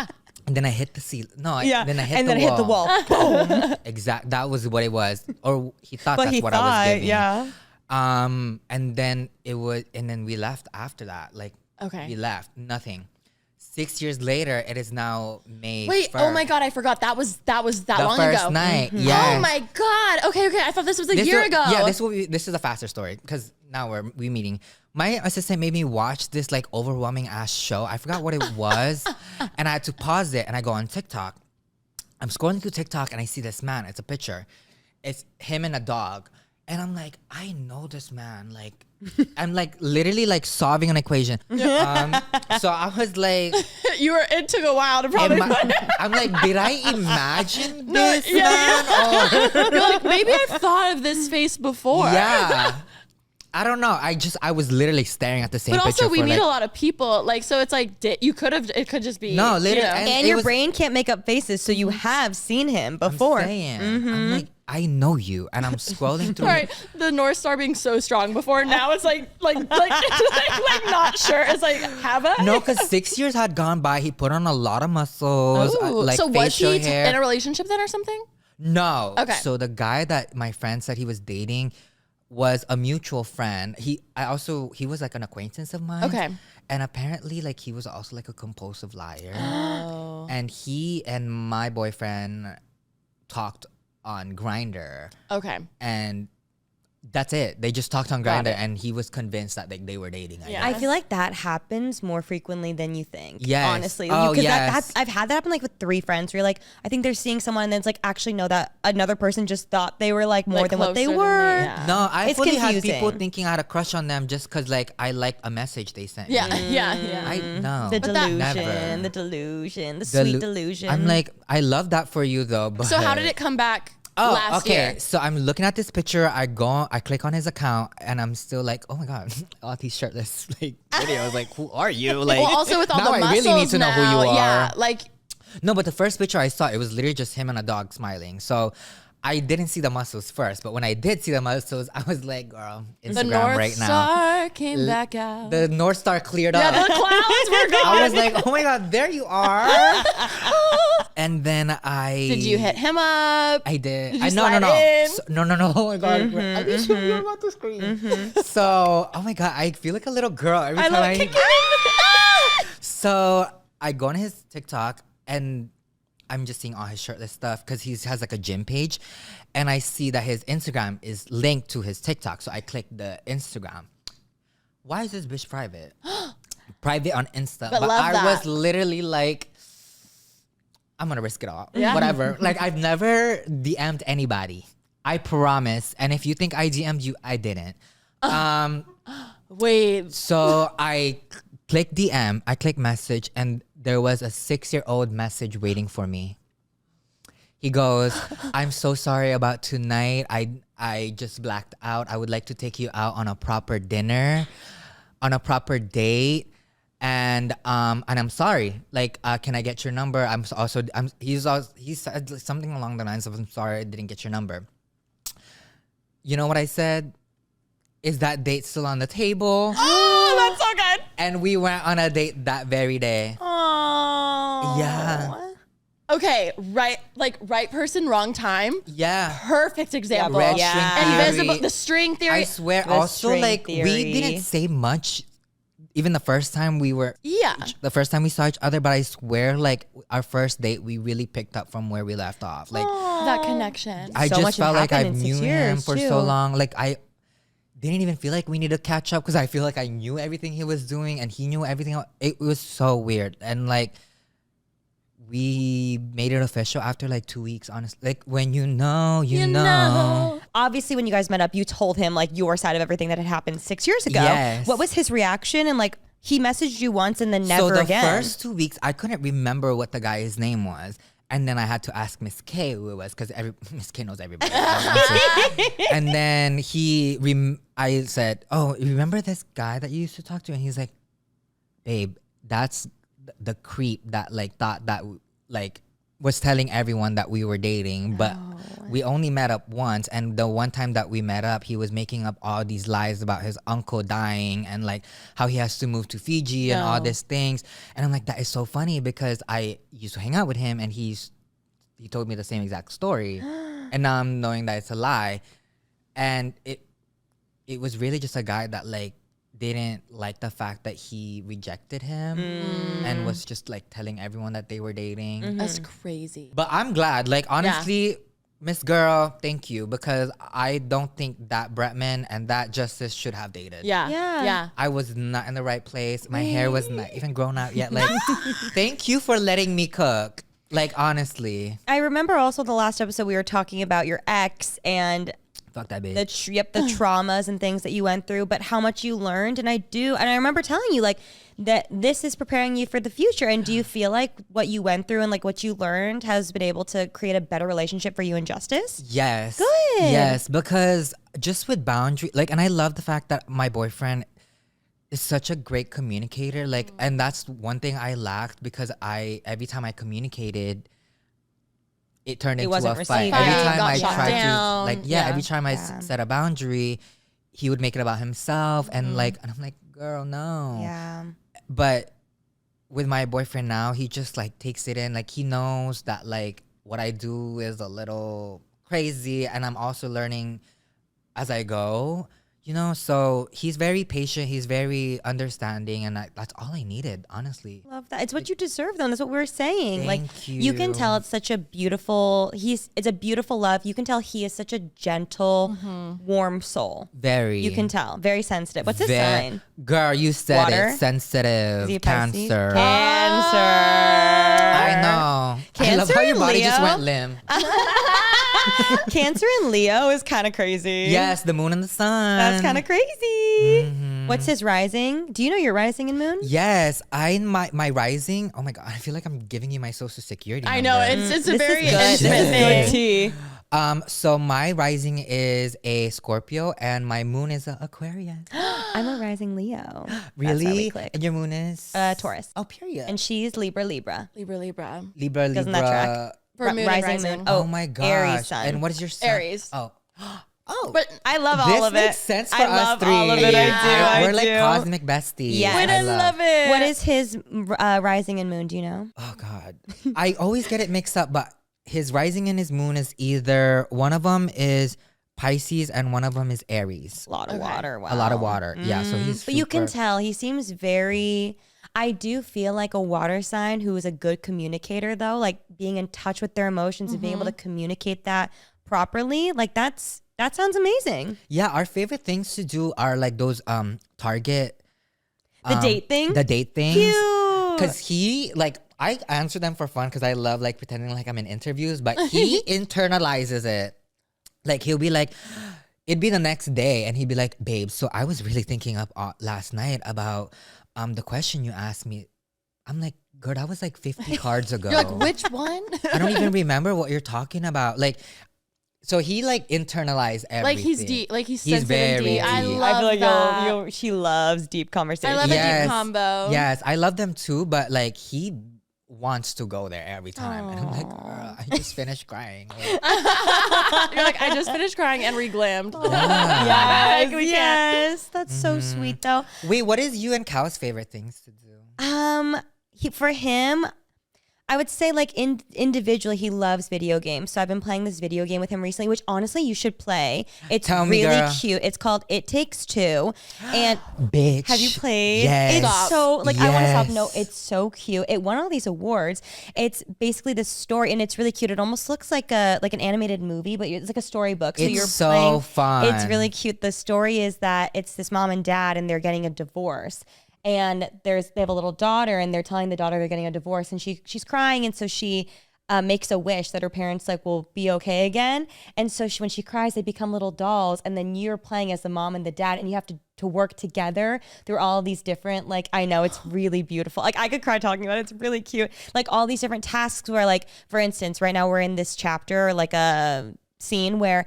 And then I hit the ceiling. No, Yeah. then I hit and the then wall. hit the wall. Boom. Exact. That was what it was. Or he thought But that's he what thought, I was giving. yeah. And then we left after that. Like, Okay. we left. Nothing. 6 years later, it is now May. Wait, 1st. oh my God, I forgot. That was that The long first ago. night. Mm-hmm. Yes. Oh my God. Okay. I thought this was a year ago. Yeah, this is a faster story because now we meeting. My assistant made me watch this like overwhelming ass show. I forgot what it was, and I had to pause it. And I go on TikTok. I'm scrolling through TikTok and I see this man. It's a picture. It's him and a dog, and I'm like, I know this man. Like, I'm like literally like solving an equation. So I was like, It took a while to probably. I'm like, did I imagine No, this yeah, man? Or You're like, maybe I've thought of this face before. yeah. I don't know. I was literally staring at the same But picture. also, we for meet like, a lot of people. Like, so it's like, it could just be. No, literally, you know. and And it your was- brain can't make up faces, so you have seen him before. I'm like, I know you, and I'm scrolling through. All right, the North Star being so strong before, now it's like not sure. It's like, have I? No, because 6 years had gone by. He put on a lot of muscles, Ooh, like so was facial he hair. in a relationship then or something? No. Okay. So the guy that my friend said he was dating was a mutual friend. He was like an acquaintance of mine. Okay. And apparently, like, he was also like a compulsive liar. Oh. And he and my boyfriend talked on Grindr, Okay. and that's it. They just talked on Grindr, it. and he was convinced that they were dating. I Yeah. guess. I feel like that happens more frequently than you think. Yes. Honestly. Oh, Because yes. I've had that happen like with 3 friends where you're like, I think they're seeing someone and then it's like, actually no, that another person just thought they were like more Like than what they closer than were. yeah. No, I It's fully had people confusing. thinking I had a crush on them just because, like, I liked a message they sent. Yeah. me. Yeah. I know. The But that- delusion, the sweet delusion. I'm like, I love that for you though. But So how did it come back Oh, last okay. year? So I'm looking at this picture. I click on his account, and I'm still like, oh my god, all these shirtless like videos. Like, who are you? Like, Well, also with all now the I muscles really need to know who now, you are. Yeah, like No, but the first picture I saw, it was literally just him and a dog smiling. So I didn't see the muscles first, but when I did see the muscles, I was like, girl, Instagram the North right now. Star came back out. The North Star cleared yeah, up. the clouds were gone. I was like, oh my god, there you are. And then Did you hit him up? I did. Did you No. slide in? So, no. Oh my god. You're about to scream. So, oh my god, I feel like a little girl every time So I go on his TikTok and I'm just seeing all his shirtless stuff because he has like a gym page, and I see that his Instagram is linked to his TikTok. So I click the Instagram. Why is this bitch private? Private on Insta. But love I that. was literally like, I'm gonna risk it all. Yeah. Whatever. Like, I've never DM'd anybody. I promise. And if you think I DM'd you, I didn't. Wait. So I click DM, I click message, and there was a 6-year-old message waiting for me. He goes, I'm so sorry about tonight. I just blacked out. I would like to take you out on a proper dinner, on a proper date. And I'm sorry. Like, can I get your number? He said something along the lines of, I'm sorry I didn't get your number. You know what I said? Is that date still on the table? Oh, that's so good. And we went on a date that very day. Oh. Yeah. Okay, right person, wrong time. Yeah. Perfect example. Red Yeah. string theory. Invisible, the string theory. I swear. The Also, string like, we theory. didn't say much. Even the first time we saw each other, but I swear, like, our first date, we really picked up from where we left off. Like, that connection. I So just much felt like I happened in 6 knew him years, for too. so long. Like, didn't even feel like we need to catch up because I feel like I knew everything he was doing and he knew everything. It was so weird. And like, we made it official after like 2 weeks, honestly. Like, when you know. Obviously, when you guys met up, you told him like your side of everything that had happened 6 years ago. Yes. What was his reaction? And like, he messaged you once and then never again. So the first 2 weeks, I couldn't remember what the guy's name was. And then I had to ask Miss K who it was because Miss K knows everybody. And then I said, oh, remember this guy that you used to talk to? And he's like, babe, that's the creep that like thought that like was telling everyone that we were dating. But we only met up once. And the one time that we met up, he was making up all these lies about his uncle dying and like how he has to move to Fiji and all these things. And I'm like, that is so funny because I used to hang out with him and he told me the same exact story. And now I'm knowing that it's a lie. And it was really just a guy that like didn't like the fact that he rejected him and was just like telling everyone that they were dating. That's crazy. But I'm glad. Like, honestly, Miss Girl, thank you, because I don't think that Bretman and that Justice should have dated. Yeah. I was not in the right place. My hair was not even grown out yet. Like, thank you for letting me cook. Like, honestly. I remember also the last episode we were talking about your ex and Fuck that bitch. the traumas and things that you went through, but how much you learned. And I remember telling you like that this is preparing you for the future. And do you feel like what you went through and like what you learned has been able to create a better relationship for you and Justice? Yes. Good. Yes, because just with boundary, like, and I love the fact that my boyfriend is such a great communicator. Like, and that's one thing I lacked because every time I communicated, it turned into a wasn't fight. received. Every Yeah. time Got I shot tried down. to, like, every time I set a boundary, he would make it about himself. And like, and I'm like, girl, no. Yeah. But with my boyfriend now, he just like takes it in. Like, he knows that like what I do is a little crazy and I'm also learning as I go. You know, so he's very patient. He's very understanding, and that's all I needed, honestly. Love that. It's what you deserve, though. That's what we were saying. Like, Thank you can tell it's such a beautiful. It's a beautiful love. You can tell he is such a gentle, warm soul. Very. You can tell. Very sensitive. What's his sign? Girl, you said Water? it. Sensitive. Is he a Pisces? Cancer. Cancer. I know. I love Cancer how your and body just Leo? went limp. Cancer and Leo is kind of crazy. Yes, the moon and the sun. That's kind of crazy. What's his rising? Do you know your rising and moon? Yes, my rising. Oh my god, I feel like I'm giving you my social security. I know number. it's a This very is good. intimate This is thing. good tea. So my rising is a Scorpio and my moon is a Aquarius. I'm a rising Leo. Really? That's how we click. And your moon is Taurus. Oh, period. And she's Libra. Libra. Libra. Doesn't that track? For moon and rising. Oh my gosh. Aries sun. And what is your sun? Aries. Oh. Oh. But I love all this of it. makes sense for I us love three. all of it. I do. We're like cosmic besties. Yes. wait, I love it. What is his rising and moon? Do you know? Oh God. I always get it mixed up, but his rising and his moon is either one of them is Pisces and one of them is Aries. A lot of water. Wow. A lot of water. Yeah. So he's. But you can super- tell he seems very. I do feel like a water sign who is a good communicator, though. Like being in touch with their emotions and being able to communicate that properly. Like that sounds amazing. Yeah, our favorite things to do are like those Target. The date thing. The date things. Cute. Because he like I answer them for fun because I love like pretending like I'm in interviews, but he internalizes it. Like he'll be like, it'd be the next day, and he'd be like, "Babe, so I was really thinking up last night about the question you asked me." I'm like, "Girl, that was like 50 cards ago." You're like, which one? I don't even remember what you're talking about. Like, so he like internalized everything. Like he's deep. Like he's He's sensitive and very deep. I deep. love I feel like that. she loves deep conversations. I love a Yes. deep combo. Yes, I love them too, but like he wants to go there every time. And I'm like, girl, I just finished crying. Like, You're like, I just finished crying and reglammed. Yes, we can't. yes. That's so sweet, though. wait, what is you and Cal's favorite things to do? For him, I would say like individually, he loves video games. So I've been playing this video game with him recently, which honestly you should play. It's Tell me, really girl. cute. It's called It Takes Two. And Bitch. have you played? Yes. It's so like I want to stop. Yes. No, it's so cute. It won all these awards. It's basically this story, and it's really cute. It almost looks like an animated movie, but it's like a storybook. So It's you're so playing. fun. It's really cute. The story is that it's this mom and dad, and they're getting a divorce. And they have a little daughter, and they're telling the daughter they're getting a divorce, and she's crying, and so she makes a wish that her parents like will be okay again. And so when she cries, they become little dolls, and then you're playing as the mom and the dad, and you have to work together through all these different, like, I know it's really beautiful. Like I could cry talking about it. It's really cute. Like all these different tasks where, like, for instance, right now we're in this chapter, like a scene where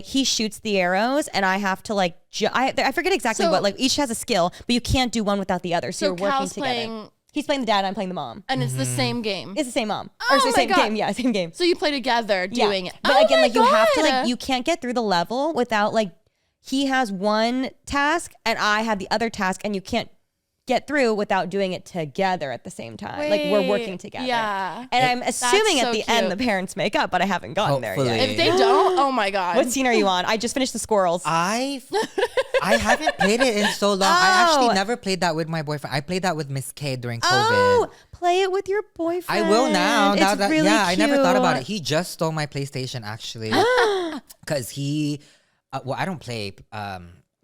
he shoots the arrows, and I have to like I forget exactly what, like each has a skill, but you can't do one without the other. So you're working Cal's together. He's playing the dad, and I'm playing the mom. and it's the same game. It's the same mom. Oh Or it's the my same God. game. Yeah, same game. So you play together doing it. But Oh again, my like you have to, God. like, you can't get through the level without, like, he has one task and I have the other task, and you can't get through without doing it together at the same time. Like we're working Wait, together. yeah. And I'm assuming so at the end cute. the parents make up, but I haven't gotten there Hopefully. yet. If they don't, oh my God. What scene are you on? I just finished the squirrels. I haven't played it in so long. I Oh. actually never played that with my boyfriend. I played that with Miss K during COVID. Oh, play it with your boyfriend. I will now. It's Now that, really I never thought about it. cute. He just stole my PlayStation actually, because he. Well, I don't play.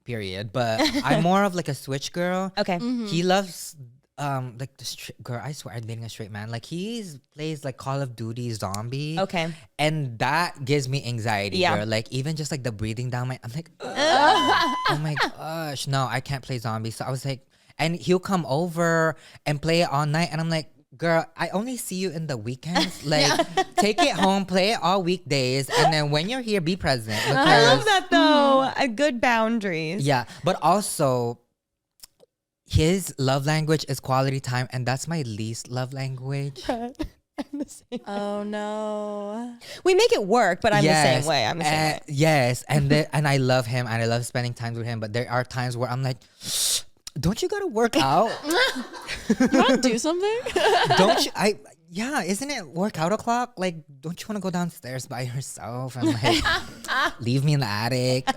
Period. But I'm more of like a Switch girl. Okay. He loves. Like the girl, I swear I'm dating a straight man. Like plays like Call of Duty Zombie. Okay. And that gives me anxiety, Yeah. girl. Like even just like the breathing down I'm like, oh my gosh, no, I can't play zombies. So I was like, and he'll come over and play it all night, and I'm like, girl, I only see you in the weekends. Like, take it home, play it all weekdays, and then when you're here, be present. I love because- that though. A good boundaries. Yeah, but also. His love language is quality time, and that's my least love language. Oh no. We make it work, but I'm the same way. I'm the same way. Yes, and and I love him, and I love spending time with him. But there are times where I'm like, don't you gotta work out? You want to do something? Don't you? Isn't it workout o'clock? Like, don't you want to go downstairs by yourself and like leave me in the attic?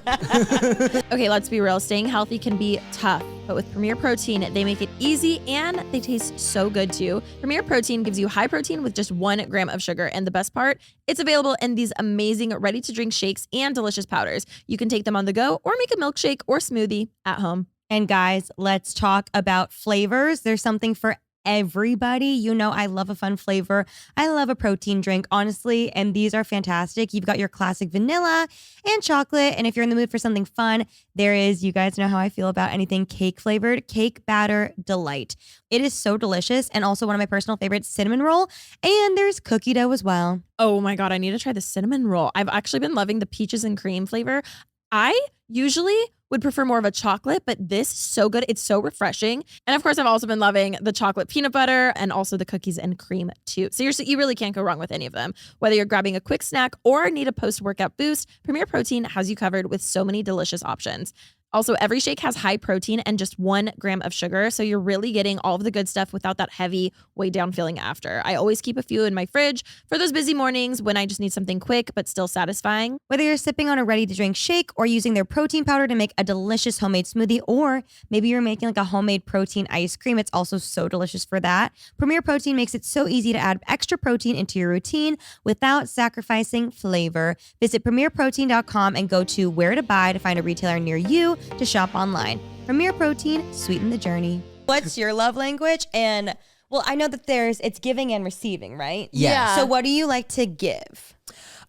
Okay, let's be real. Staying healthy can be tough, but with Premier Protein, they make it easy and they taste so good too. Premier Protein gives you high protein with just 1 gram of sugar. And the best part, it's available in these amazing ready to drink shakes and delicious powders. You can take them on the go or make a milkshake or smoothie at home. And guys, let's talk about flavors. There's something for everybody. You know, I love a fun flavor. I love a protein drink, honestly, and these are fantastic. You've got your classic vanilla and chocolate, and if you're in the mood for something fun, there is, you guys know how I feel about anything cake flavored, Cake Batter Delight. It is so delicious, and also one of my personal favorites, cinnamon roll, and there's cookie dough as well. Oh my God, I need to try the cinnamon roll. I've actually been loving the peaches and cream flavor. I usually would prefer more of a chocolate, but this is so good. It's so refreshing. And of course, I've also been loving the chocolate peanut butter and also the cookies and cream too. So you really can't go wrong with any of them. Whether you're grabbing a quick snack or need a post-workout boost, Premier Protein has you covered with so many delicious options. Also, every shake has high protein and just 1 gram of sugar, so you're really getting all of the good stuff without that heavy, weighed down feeling after. I always keep a few in my fridge for those busy mornings when I just need something quick but still satisfying. Whether you're sipping on a ready-to-drink shake or using their protein powder to make a delicious homemade smoothie, or maybe you're making like a homemade protein ice cream, it's also so delicious for that. Premier Protein makes it so easy to add extra protein into your routine without sacrificing flavor. Visit premierprotein.com and go to where to buy to find a retailer near you to shop online. Premier Protein, sweeten the journey. What's your love language? And well, I know that it's giving and receiving, right? Yes. Yeah. So what do you like to give?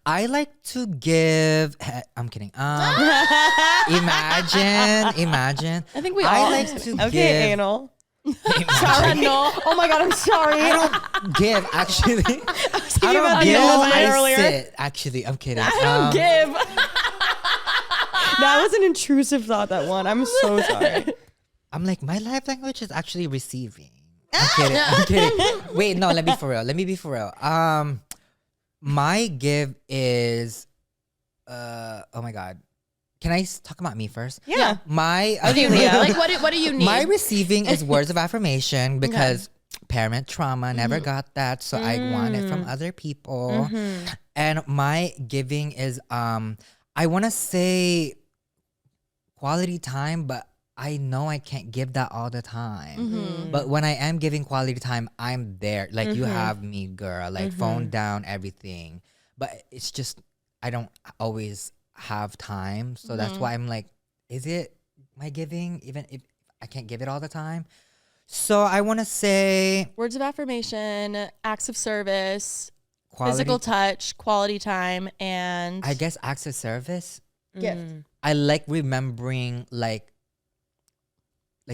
I like to give. I'm kidding. Imagine. I think we I all like to Okay, give. anal. Imagine. no. Oh my God, I'm sorry. I don't give actually. I about don't give. anal I earlier. sit. Actually, I'm kidding. Give. That was an intrusive thought, that one. I'm so sorry. I'm like, my love language is actually receiving. I'm kidding. Wait, no, let me be for real. My give is oh my God. Can I talk about me first? Yeah. My What do you need? Like, what do you need? My receiving is words of affirmation because parent trauma. Never got that. So I want it from other people. And my giving is, I want to say quality time, but I know I can't give that all the time. But when I am giving quality time, I'm there. Like, you have me, girl. Like, phone down, everything. But it's just, I don't always have time. So that's why I'm like, is it my giving, even if I can't give it all the time? So I want to say Words of affirmation, acts of service, quality, physical touch, quality time, and I guess acts of service. gift. I like remembering like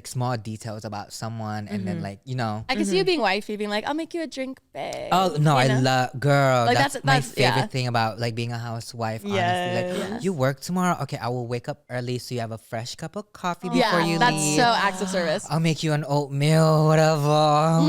small details about someone, and then like, you know. I can see you being wifey, being like, I'll make you a drink, babe. Oh no, You I know? love, girl. Like, that's my that's- favorite yeah. thing about like being a housewife. Honestly, like you work tomorrow. Okay, I will wake up early so you have a fresh cup of coffee before you that's leave. so acts of service. I'll make you an oatmeal, whatever.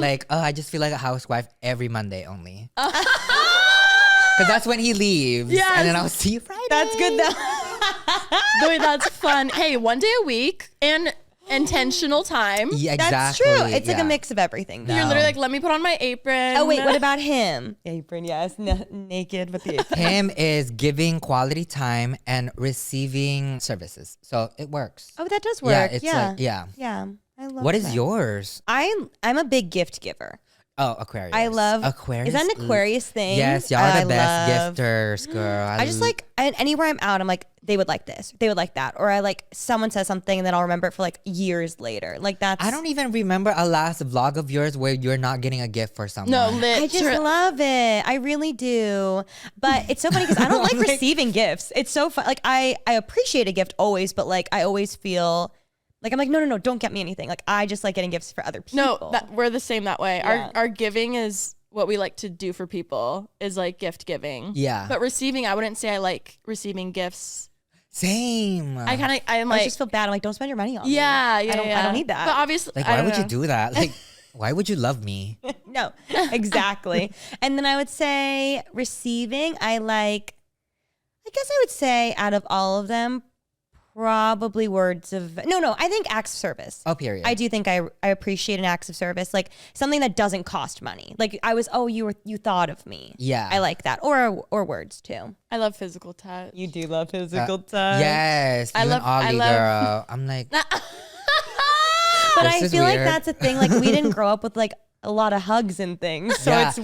Like, oh, I just feel like a housewife every Monday only. Because that's when he leaves. Yes. And then I'll see you Friday. That's good though. Boy, that's fun. Hey, one day a week and intentional time. Yeah, That's exactly. true. It's like yeah. a mix of everything. You're literally like, let me put on my apron. Oh wait, what about him? Apron, yes, naked with the apron. Him is giving quality time and receiving services. So it works. Oh, that does work. Yeah, it's yeah. like, yeah. Yeah, I love. What is that. yours? I'm a big gift giver. Oh, Aquarius. I love Aquarius. Is that an Aquarius thing? Yes, y'all are the best love- gifters, girl. I just like anywhere I'm out, I'm like, they would like this, they would like that, or I like someone says something and then I'll remember it for like years later. Like that's. I don't even remember a last vlog of yours where you're not getting a gift for someone. No, I just love it. I really do. But it's so funny because I don't like receiving gifts. It's so fun. Like I appreciate a gift always, but like I always feel like I'm like, no, don't get me anything. Like I just like getting gifts for other people. No, we're the same that way. Yeah. Our giving is what we like to do for people is like gift giving. Yeah. But receiving, I wouldn't say I like receiving gifts. Same. I'm I like, just feel bad. I'm like, don't spend your money on me. yeah, I don't need that. But obviously, Like, I why don't would you know. do that? Like, why would you love me? No, exactly. And then I would say receiving, I guess I would say out of all of them, probably words of, I think acts of service. Oh, period. I do think I appreciate an acts of service, like something that doesn't cost money. Like I was, you thought of me. Yeah. I like that. Or words too. I love physical touch. You do love physical touch. Yes. I You love- and Ollie, I love- girl. I'm like, But This I is feel like weird. that's a thing. Like we didn't grow up with like a lot of hugs and things. So yeah. it's,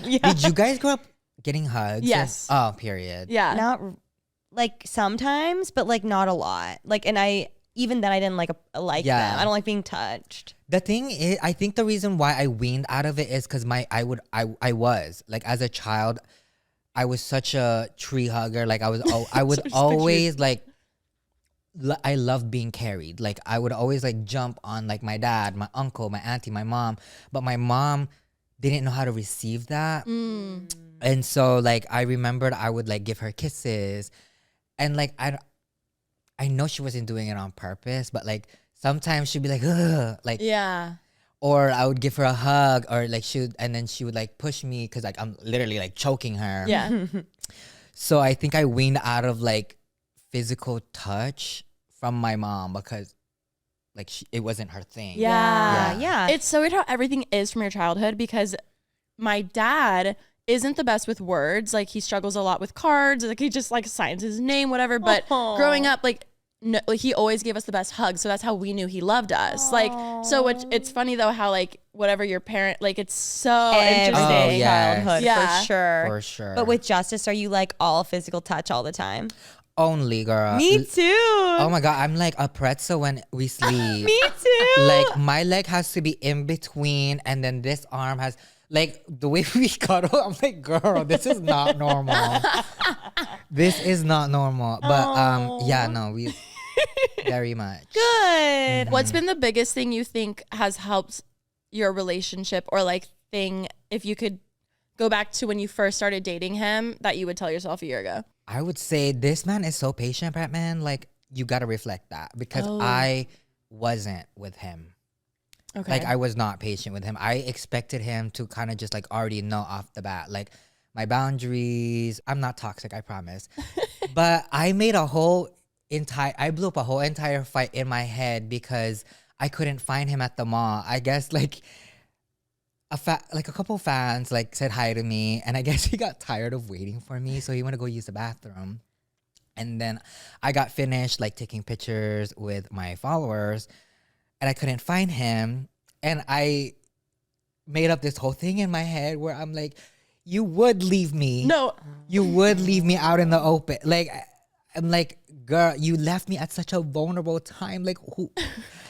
Did you guys grow up getting hugs? Yes. Oh, period. Yeah. not like sometimes, but like not a lot. Like, and even then I didn't like Yeah. them. I don't like being touched. The thing is, I think the reason why I weaned out of it is because I was like, as a child, I was such a tree hugger. Like I would always like, I loved being carried. Like I would always like jump on like my dad, my uncle, my auntie, my mom. But my mom didn't know how to receive that. And so like I remembered I would like give her kisses. And like I know she wasn't doing it on purpose, but like sometimes she'd be like, ugh, like, Yeah. or I would give her a hug, or like and then she would like push me because like I'm literally like choking her. Yeah. So I think I weaned out of like physical touch from my mom because like it wasn't her thing. Yeah. It's so weird how everything is from your childhood because my dad isn't the best with words. Like he struggles a lot with cards. Like he just like signs his name, whatever. But growing up, like, no, like he always gave us the best hugs. So that's how we knew he loved us. Like, so it's funny though how like whatever your parent, like it's so interesting. Oh, yes. Childhood Yeah. for sure. For sure. But with Justice, are you like all physical touch all the time? only, girl. Me too. Oh my God, I'm like a pretzel when we sleep. Me too. Like my leg has to be in between, and then this arm has like the way we cuddle. I'm like, girl, this is not normal. This is not normal. But yeah, no, we very much. Good. What's been the biggest thing you think has helped your relationship, or like thing, if you could go back to when you first started dating him, that you would tell yourself a year ago? I would say this man is so patient, Bretman. Like you gotta reflect that because I wasn't with him. Okay. Like I was not patient with him. I expected him to kind of just like already know off the bat, like my boundaries. I'm not toxic, I promise. But I made I blew up a whole entire fight in my head because I couldn't find him at the mall. I guess like a couple fans like said hi to me, and I guess he got tired of waiting for me, so he went to go use the bathroom. And then I got finished like taking pictures with my followers, and I couldn't find him. And I made up this whole thing in my head where I'm like, you would leave me. No. You would leave me out in the open. Like, I'm like, girl, you left me at such a vulnerable time. Like, who?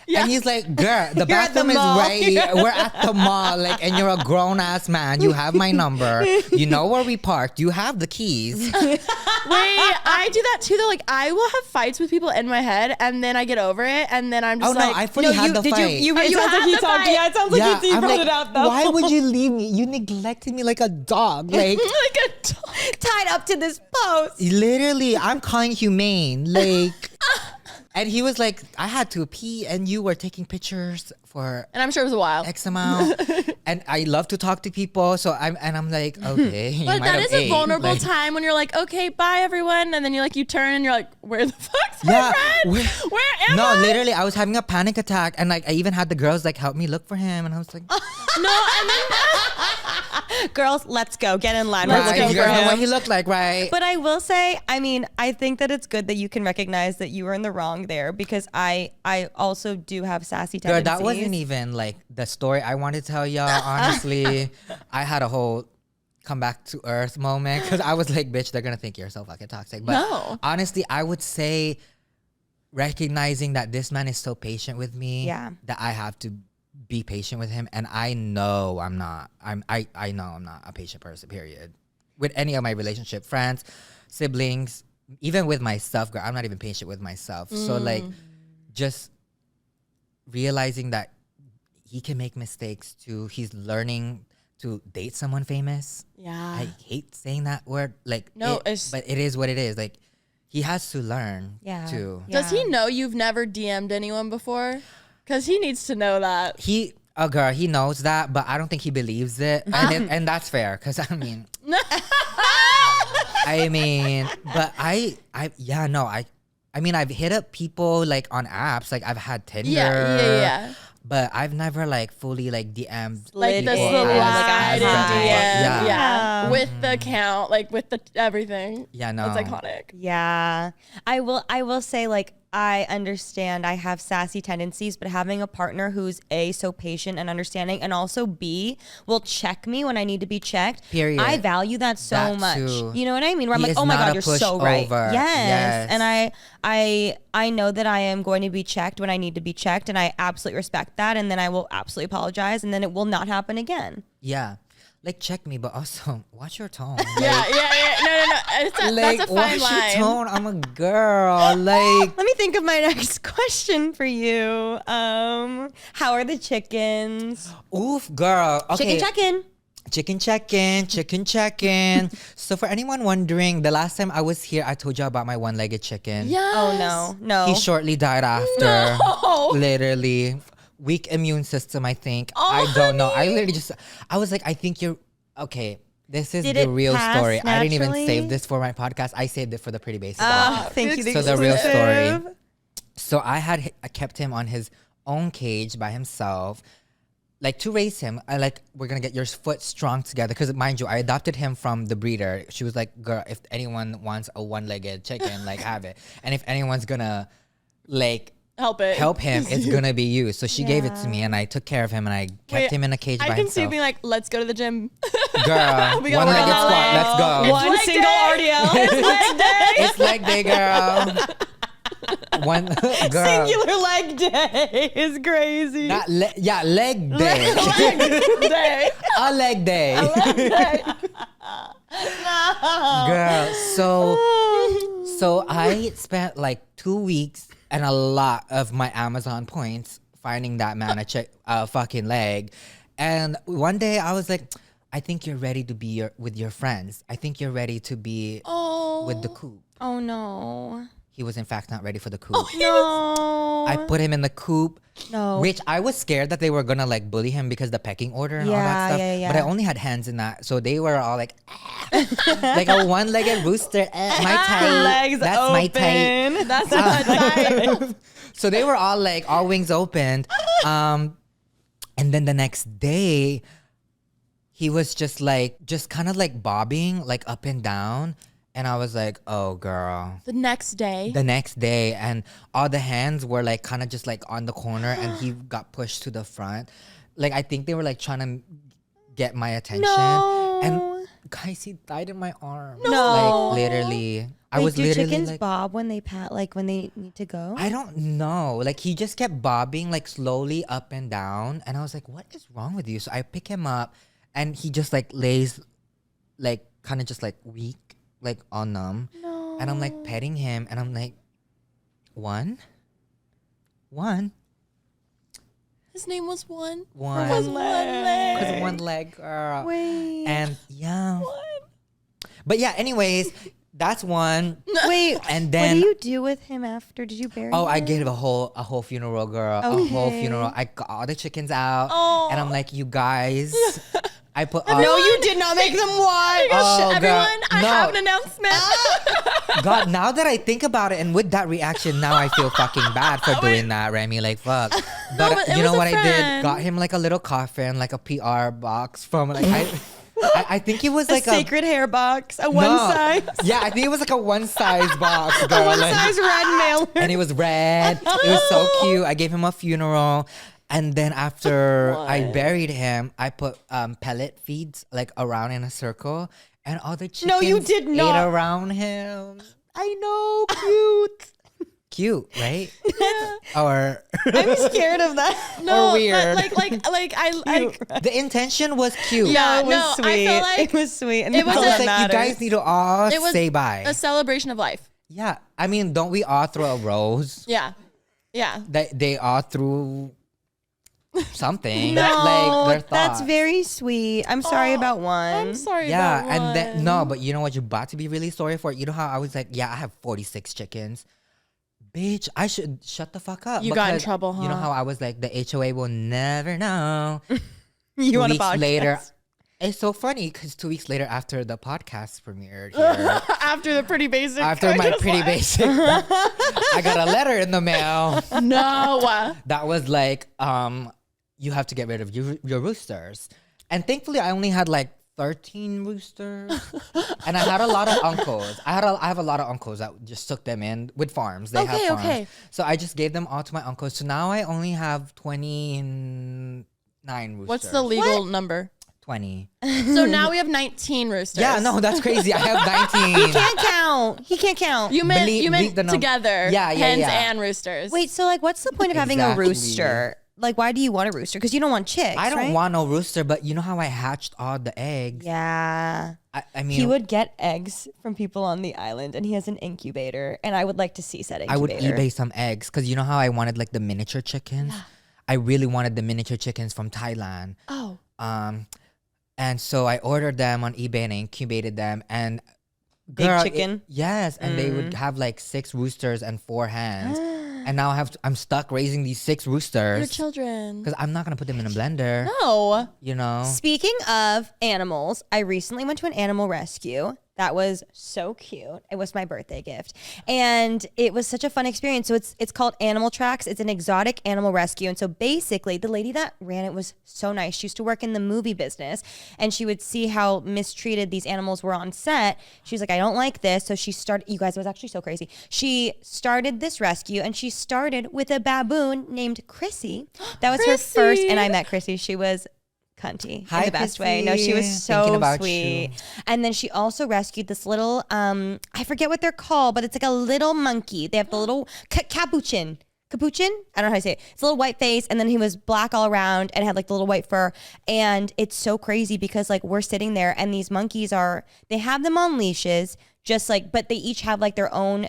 Yeah. And he's like, girl, the bathroom is right. We're at the mall. Like, and you're a grown ass man. You have my number. You know where we parked. You have the keys. Wait, I do that too though. Like I will have fights with people in my head and then I get over it and then I'm just like, I fully had the fight. You it sounds like he talked. Yeah, it sounds like he brought it out though. Why would you leave me? You neglected me like a dog. Like, like a dog. Tied up to this post. Literally, I'm calling humane. Like, and he was like, I had to pee and you were taking pictures for and I'm sure it was a while. X amount. And I love to talk to people. So I'm like, okay. But that is a vulnerable time when you're like, okay, bye everyone. And then you turn and you're like, where the fuck's my friend? Where am I? No, literally, I was having a panic attack. And like, I even had the girls like help me look for him. And I was like, no, and then girls, let's go. Get in line. right, Let's go you for guys know him. what he looked like, right? But I will say, I mean, I think that it's good that you can recognize that you were in the wrong there because I also do have sassy tendencies. Girl, that wasn't even like the story I wanted to tell y'all. Honestly, I had a whole come back to earth moment because I was like, bitch, they're going to think you're so fucking toxic. But no. Honestly, I would say recognizing that this man is so patient with me that I have to be patient with him. And I know I'm not. I know I'm not a patient person, period. With any of my relationship, friends, siblings, even with myself, girl, I'm not even patient with myself. So like just realizing that he can make mistakes too. He's learning to date someone famous. Yeah. I hate saying that word. Like, no, but it is what it is. Like, he has to learn too. Yeah. Does he know you've never DM'd anyone before? Because he needs to know that. Girl, he knows that, but I don't think he believes it. And that's fair. Because I mean, but I mean, I've hit up people like on apps. Like I've had Tinder. Yeah. But I've never like fully like DM'd like the people slide as yeah. With the account, like with the everything. Yeah, no. It's iconic. Yeah. I will say like I understand I have sassy tendencies, but having a partner who's A, so patient and understanding, and also B, will check me when I need to be checked. Period. I value that so much. Too. You know what I mean? Where I'm He like, is oh my not God, a you're so right. pushover. Yes. And I know that I am going to be checked when I need to be checked, and I absolutely respect that. And then I will absolutely apologize, and then it will not happen again. Yeah. Like, check me, but also watch your tone. Like, yeah. No. That's a fine line. Watch your tone. I'm a girl. Like, let me think of my next question for you. How are the chickens? Oof, girl. Okay. Chicken check-in. Chicken check-in. So for anyone wondering, the last time I was here, I told you about my one-legged chicken. Yes. Oh, no. He shortly died after. No. Literally. Weak immune system, I think. Oh, I don't know. I was like, I think you're, okay, this is the real story. I didn't even save this for my podcast. I saved it for the Pretty Basic. Thank you. So the real story. So I kept him on his own cage by himself. Like, to raise him, we're going to get your foot strong together. Because, mind you, I adopted him from the breeder. She was like, girl, if anyone wants a one-legged chicken, like, have it. And if anyone's going to, like, help him, it's going to be you. So she gave it to me, and I took care of him, and I kept him in a cage by himself. I can see you being like, let's go to the gym. Girl, one-legged squat, let's go. One single RDL. It's leg day. It's leg day, girl. One girl. Singular leg day is crazy. Not leg day. Leg day. A leg day. No. Girl, so I spent like 2 weeks and a lot of my Amazon points finding that man a fucking leg. And one day I was like, I think you're ready to be with your friends. I think you're ready to be with the coop. Oh no. He was in fact not ready for the coop. No. I put him in the coop. No. Which I was scared that they were gonna like bully him because the pecking order and all that stuff. Yeah. But I only had hands in that, so they were all like, like a one-legged rooster. My type. Legs That's open. my type. That's my type. So they were all like, all wings opened. And then the next day, he was just kind of like bobbing like up and down. And I was like, oh, girl. The next day. And all the hands were like kind of just like on the corner and he got pushed to the front. Like, I think they were like trying to get my attention. No. And guys, he died in my arms. No. Like, literally. I Wait, was do literally chickens like, bob when they when they need to go? I don't know. Like, he just kept bobbing like slowly up and down. And I was like, what is wrong with you? So I pick him up and he just like lays like kind of just like weak. Like on them. No. And I'm like petting him and I'm like, one. His name was One. One. Was one leg. Because one leg, girl. Wait. And yeah. But yeah, anyways, that's one. Wait. And then what do you do with him after? Did you bury him? I gave a whole funeral, girl. A whole funeral. I got all the chickens out. Oh. And I'm like, you guys. I put No, you did not make them watch. Oh, Everyone, God. I No. have an announcement. God, now that I think about it and with that reaction, now I feel fucking bad for doing that, Remy. Like, fuck. but it you know was a what I did? friend. Got him like a little coffin, like a PR box from like, I think it was A like sacred hair box, a one no. size. Yeah, I think it was like a one size box, girl. One like- size red mailer. and it was red. It was so cute. I gave him a funeral. And then after I buried him, I put pellet feeds like around in a circle. And all the chickens No, you did not. ate around him. I know, cute. Cute, right? Or I'm scared of that. No, weird. like I the intention was cute. Yeah, it was no, sweet. I feel like it was sweet. And it was I that's was all like, that you matters. guys need to all It was say bye. a celebration of life. Yeah, I mean, don't we all throw a rose? Yeah. Yeah. They all threw something. No, like their that's thoughts. very sweet. I'm sorry about one. I'm sorry Yeah, about and then one. no, but you know what? You're about to be really sorry for it. You know how I was like, yeah, I have 46 chickens. Bitch, I should shut the fuck up. You got in because trouble, You know huh? how I was like, the HOA will never know. You 2 want a weeks podcast? later, it's so funny because 2 weeks later after the podcast premiered here, After the pretty basic. after my pretty basic, I got a letter in the mail No. that was like, you have to get rid of your roosters. And thankfully, I only had like 13 roosters, and I had a lot of uncles. I have a lot of uncles that just took them in with farms. They have farms. Okay. So I just gave them all to my uncles. So now I only have 29 roosters. What's the legal number? 20? So now we have 19 roosters. Yeah, no, that's crazy. I have 19. Can't count. He can't count. You meant Bleep the together. Yeah, hens yeah. and roosters. Wait, so like, what's the point of having a Exactly. rooster? Like, why do you want a rooster? Because you don't want chicks. I don't right? want no rooster, but you know how I hatched all the eggs? Yeah. I mean, He would get eggs from people on the island, and he has an incubator. And I would like to see said I would incubator. eBay some eggs because you know how I wanted like the miniature chickens? I really wanted the miniature chickens from Thailand. Oh. And so I ordered them on eBay and I incubated them. And Big girl, chicken? yes, and they would have like 6 roosters and 4 hens. And now I'm stuck raising these 6 Your roosters children. because I'm not gonna put them in a blender. No. You know. Speaking of animals, I recently went to an animal rescue. That was so cute. It was my birthday gift. And it was such a fun experience. So it's called Animal Tracks. It's an exotic animal rescue. And so basically the lady that ran it was so nice. She used to work in the movie business and she would see how mistreated these animals were on set. She was like, I don't like this. So she started, you guys, it was actually so crazy. She started this rescue and she started with a baboon named Chrissy. That was her first, and I met Chrissy. She was cunty Hi, in the best way. No, she Chrissy. was Thinking so about sweet. you. And then she also rescued this little, I forget what they're called, but it's like a little monkey. They have the little capuchin. Capuchin? I don't know how to say it. It's a little white face, and then he was black all around and had like the little white fur. And it's so crazy because like we're sitting there and these monkeys they have them on leashes, just like, but they each have like their own.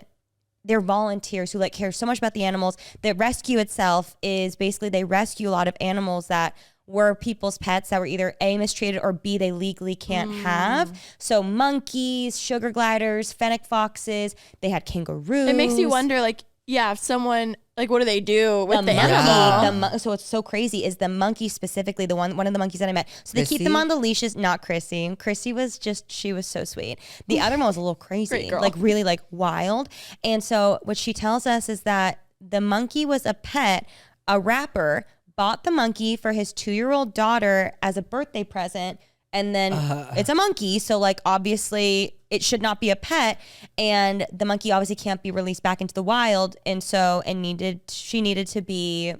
They're volunteers who like care so much about the animals. The rescue itself is basically they rescue a lot of animals that were people's pets that were either A, mistreated, or B, they legally can't have. So monkeys, sugar gliders, fennec foxes, they had kangaroos. It makes you wonder, like, yeah, if someone, like, what do they do with the monkey, animal? so what's so crazy is the monkey specifically, one of the monkeys that I met. So they keep Chrissy? them on the leashes, not Chrissy. Chrissy was she was so sweet. The other one was a little crazy, Great girl. like really like wild. And so what she tells us is that the monkey was a pet, a rapper bought the monkey for his 2-year-old daughter as a birthday present. And then it's a monkey, so like obviously it should not be a pet, and the monkey obviously can't be released back into the wild, and she needed to be,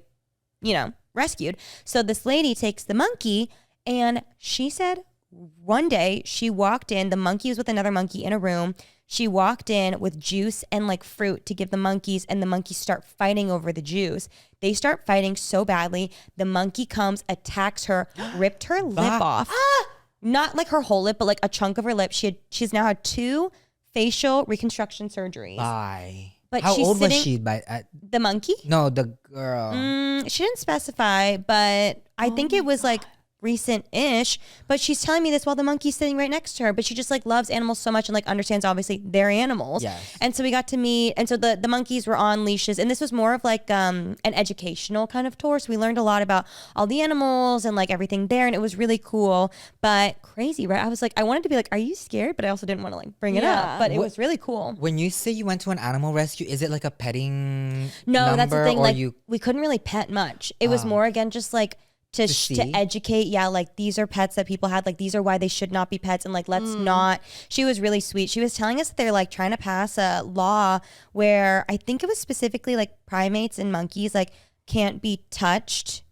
rescued. So this lady takes the monkey, and she said one day she walked in, the monkey was with another monkey in a room. She walked in with juice and like fruit to give the monkeys, and the monkeys start fighting over the juice. They start fighting so badly. The monkey comes, attacks her, ripped her lip off. Not like her whole lip, but like a chunk of her lip. She's now had 2 facial reconstruction surgeries. Bye. But how she's old was sitting- she? The monkey? No, the girl. She didn't specify, but I think it was like recent-ish. But she's telling me this while the monkey's sitting right next to her. But she just like loves animals so much and like understands obviously they're animals. Yes. And so we got to meet, and so the monkeys were on leashes, and this was more of like an educational kind of tour. So we learned a lot about all the animals and like everything there, and it was really cool, but crazy, right? I was like, I wanted to be like, are you scared? But I also didn't want to like bring it up. But it was really cool. When you say you went to an animal rescue, is it like a petting No, number, that's the thing. or Like you? we couldn't really pet much. It was more again just like to see? educate. Yeah, like these are pets that people had. Like these are why they should not be pets. And like let's not. She was really sweet. She was telling us that they're like trying to pass a law where I think it was specifically like primates and monkeys like can't be touched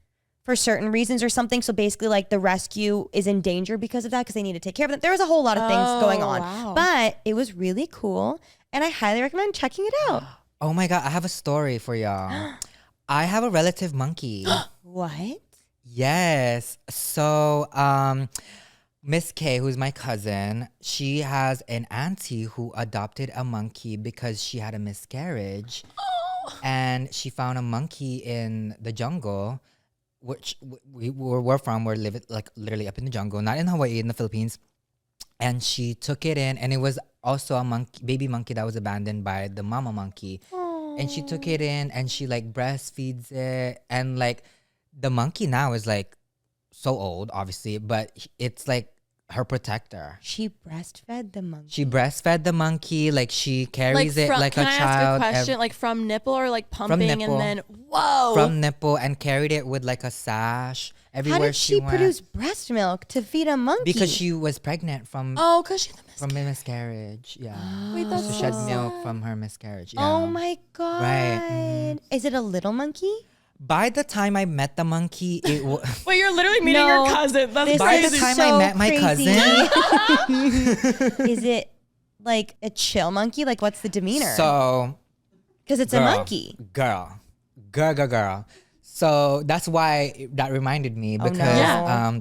for certain reasons or something. So basically like the rescue is in danger because of that, because they need to take care of them. There was a whole lot of things going on. Wow. But it was really cool, and I highly recommend checking it out. Oh my God, I have a story for y'all. I have a relative monkey. What? Yes. So, Miss K, who's my cousin, she has an auntie who adopted a monkey because she had a miscarriage. And she found a monkey in the jungle, which we're from. We're living like literally up in the jungle, not in Hawaii, in the Philippines. And she took it in, and it was also a monkey, baby monkey that was abandoned by the mama monkey. And she took it in, and she like breastfeeds it, and like the monkey now is like so old, obviously, but it's like her protector. She breastfed the monkey. She breastfed the monkey, like she carries it like a can I child. ask a question? Like from nipple or like pumping nipple. and then whoa. From nipple, and carried it with like a sash everywhere How did she went. produce breast milk to feed a monkey? Because she was pregnant from Cause she's the a miscarriage. Yeah. Wait, that's So she had milk from her miscarriage. Yeah. Oh my God. Right. Is it a little monkey? By the time I met the monkey, it was. Wait, you're literally meeting No, your cousin. That's this By is the time so I met my crazy. cousin. Is it like a chill monkey? Like what's the demeanor? So, Because it's a monkey. Girl. So that's why that reminded me, because Yeah.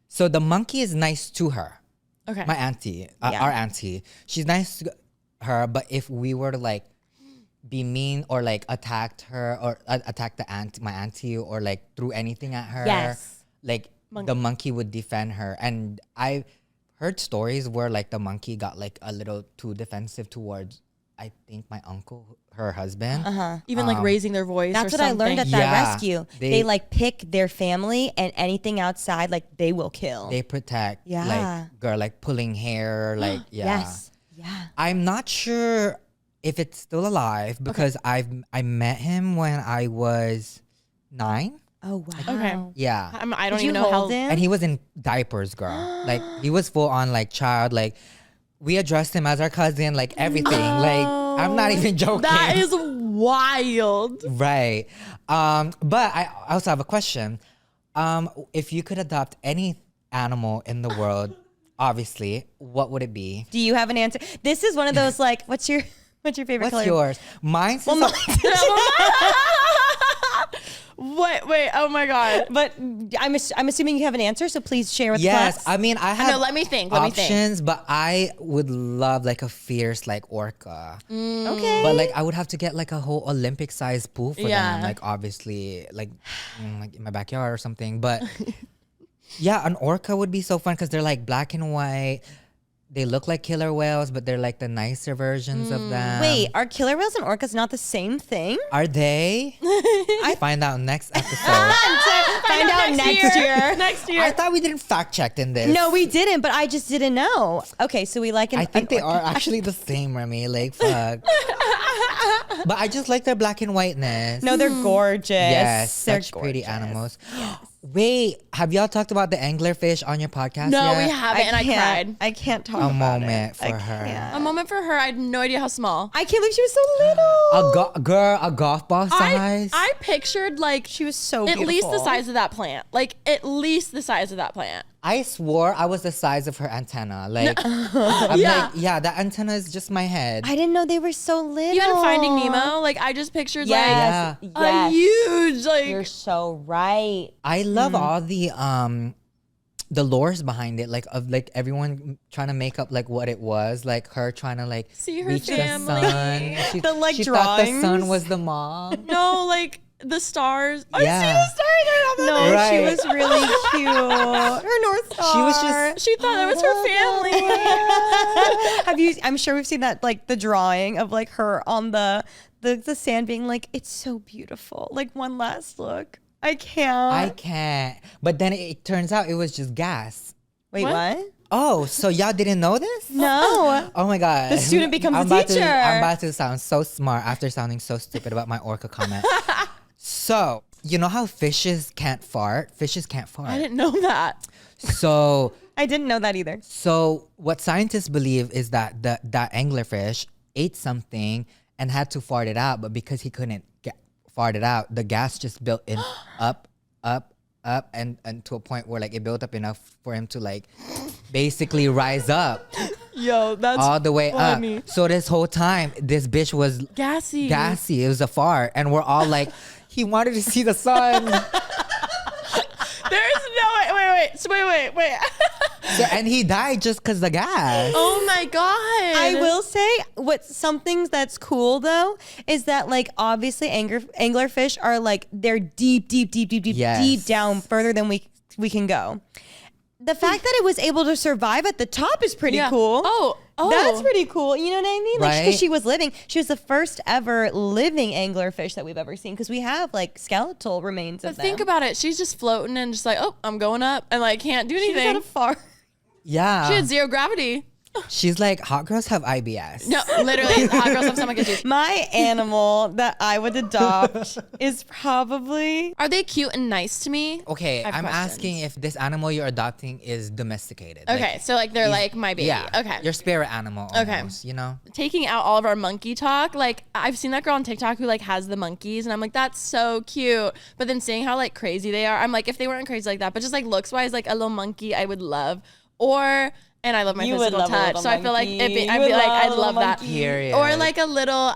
so the monkey is nice to her. Okay. My auntie, Yeah. our auntie. She's nice to her, but if we were to like be mean or like attacked her or attack my auntie, or like threw anything at her, Yes. like the monkey would defend her. And I heard stories where like the monkey got like a little too defensive towards, I think, my uncle, her husband. Even like raising their voice. That's or what I something. learned at that Yeah. rescue. They- They like pick their family, and anything outside, like they will kill. They protect, Yeah. like girl, like pulling hair, like yeah. Yes. Yeah. I'm not sure if it's still alive because I met him when I was 9. Oh wow. Okay. Yeah. I don't Did you even know how. hold him? And he was in diapers, girl. Like he was full on like child. Like we addressed him as our cousin, like everything. Like I'm not even joking. That is wild. right. But I also have a question. If you could adopt any animal in the world, obviously, what would it be? Do you have an answer? This is one of those like, what's your favorite color? What's yours? Mine's Well, Wait, oh my God. but I'm assuming you have an answer, so please share with yes. us. I mean, I have let me think. options, but I would love like a fierce like orca. Okay. But like I would have to get like a whole Olympic sized pool for Yeah. them. Like obviously, like in my backyard or something. But yeah, an orca would be so fun because they're like black and white. They look like killer whales, but they're like the nicer versions of them. Wait, are killer whales and orcas not the same thing? Are they? I find out next episode. Find out next year. Next year. I thought we didn't fact check in this. No, we didn't, but I just didn't know. Okay, so we like an I think they orca. are actually the same, Remy. Like, fuck. But I just like their black and whiteness. No, they're gorgeous. Yes, They're such pretty gorgeous. animals. Wait, have y'all talked about the anglerfish on your podcast No, yet? we haven't, and I cried. I can't talk A about moment it. for her. A moment for her. I had no idea how small. I can't believe she was so little. A golf ball size. I pictured like She was so at least the beautiful. size of that plant. Like at least the size of that plant. I swore I was the size of her antenna. Like, I'm Yeah. like, yeah, that antenna is just my head. I didn't know they were so little. Even Finding Nemo, like I just pictured Yes. like Yes. a huge like. You're so right. I love all the lores behind it, like of like everyone trying to make up like what it was, like her trying to like See her reach family. the sun. She, The, like, she thought the sun drawings. was the mom. No, like the stars. I Yeah. see the stars. I don't know. No, Right. she was really cute. Her North Star. She was just- She thought that was her family. Have you? I'm sure we've seen that, like the drawing of like her on the sand, being like, "It's so beautiful." Like one last look. I can't. I can't. But then it turns out it was just gas. Wait, What? what? Oh, so y'all didn't know this? No. Oh my god. The student becomes I'm the about teacher. I'm about to sound so smart after sounding so stupid about my orca comment. So, you know how fishes can't fart? Fishes can't fart. I didn't know that. So I didn't know that either. So what scientists believe is that that anglerfish ate something and had to fart it out, but because he couldn't fart it out, the gas just built in up, and to a point where like it built up enough for him to like basically rise up Yo, that's all the way funny. up. So this whole time, this bitch was Gassy. gassy. It was a fart, and we're all like, he wanted to see the sun. There's no way. Wait. So, and he died just because the gas. Oh my god. I will say some things that's cool though is that like obviously anglerfish are like they're deep Yes. down further than we can go. The fact that it was able to survive at the top is pretty Yeah. cool. Oh. That's pretty cool. You know what I mean? Like, Right? because she was living. She was the first ever living anglerfish that we've ever seen. Because we have like skeletal remains But of them. think about it. She's just floating and just like, oh, I'm going up, and like can't do She was anything. at a far. Yeah. She had zero gravity. She's like, hot girls have IBS. No, literally, hot girls have stomach issues. My animal that I would adopt is probably. Are they cute and nice to me? Okay, I have I'm questions. asking if this animal you're adopting is domesticated. Okay, so like they're like my baby. Yeah. Okay. Your spirit animal Okay. almost, you know? Taking out all of our monkey talk, like I've seen that girl on TikTok who like has the monkeys, and I'm like, that's so cute. But then seeing how like crazy they are, I'm like, if they weren't crazy like that, but just like looks wise, like a little monkey, I would love. And I love my You would physical love a touch, little so I feel like monkey. I'd You be would like, love a I'd little love that. monkey. Period. Or like a little,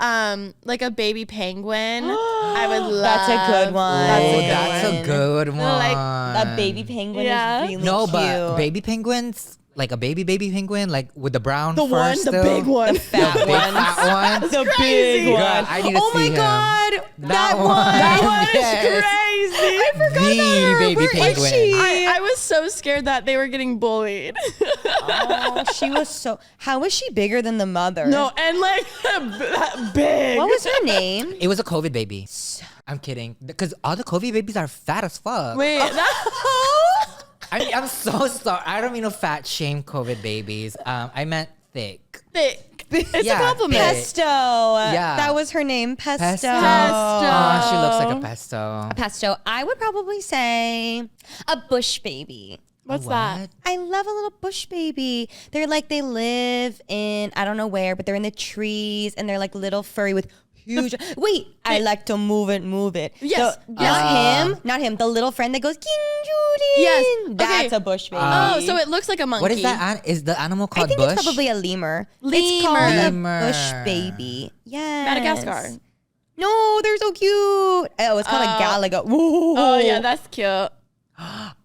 like a baby penguin. I would love. That's a good one. Oh, That's that's a good one. Like, A baby penguin Yeah. is really No, cute. but baby penguins, like a baby penguin, like with the brown The fur one, the still. big one. The fat The big one. fat one. The big Girl, one. I need to Oh see my him. god, that one. That one is crazy. I forgot The about her. baby Where is penguin. she? I was so scared that they were getting bullied. Oh, she was so. How was she bigger than the mother? No, and like that big. What was her name? It was a COVID baby. I'm kidding. Because all the COVID babies are fat as fuck. Wait, that, I'm so sorry. I don't mean to fat shame COVID babies. I meant thick. thick. It's Yeah, a compliment. thick. Pesto. Yeah. That was her name. Pesto. Pesto. Pesto. Oh, she looks like a pesto. Pesto. I would probably say a bush baby. What's A that? what? I love a little bush baby. They're like, they live in, I don't know where, but they're in the trees and they're like little furry with huge. Wait, I like to move it. Yes, Not him. The little friend that goes, King Judy. Yes, That's okay. a bush baby. Oh, so it looks like a monkey. What is that? Is the animal I called think bush? it's probably a lemur. It's Lemur. called Lemur. a bush baby. Yes. Madagascar. No, they're so cute. Oh, it's called a galago. Oh yeah, that's cute.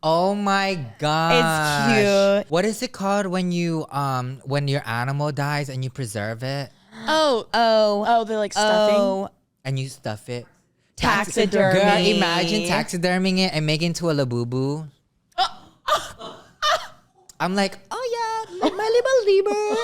Oh my god. cute. What is it called when you when your animal dies and you preserve it Oh, they're like stuffing. Oh, and you stuff it? taxidermy. Girl, imagine taxiderming it and making it into a labubu. I'm like, oh yeah, my little lemur.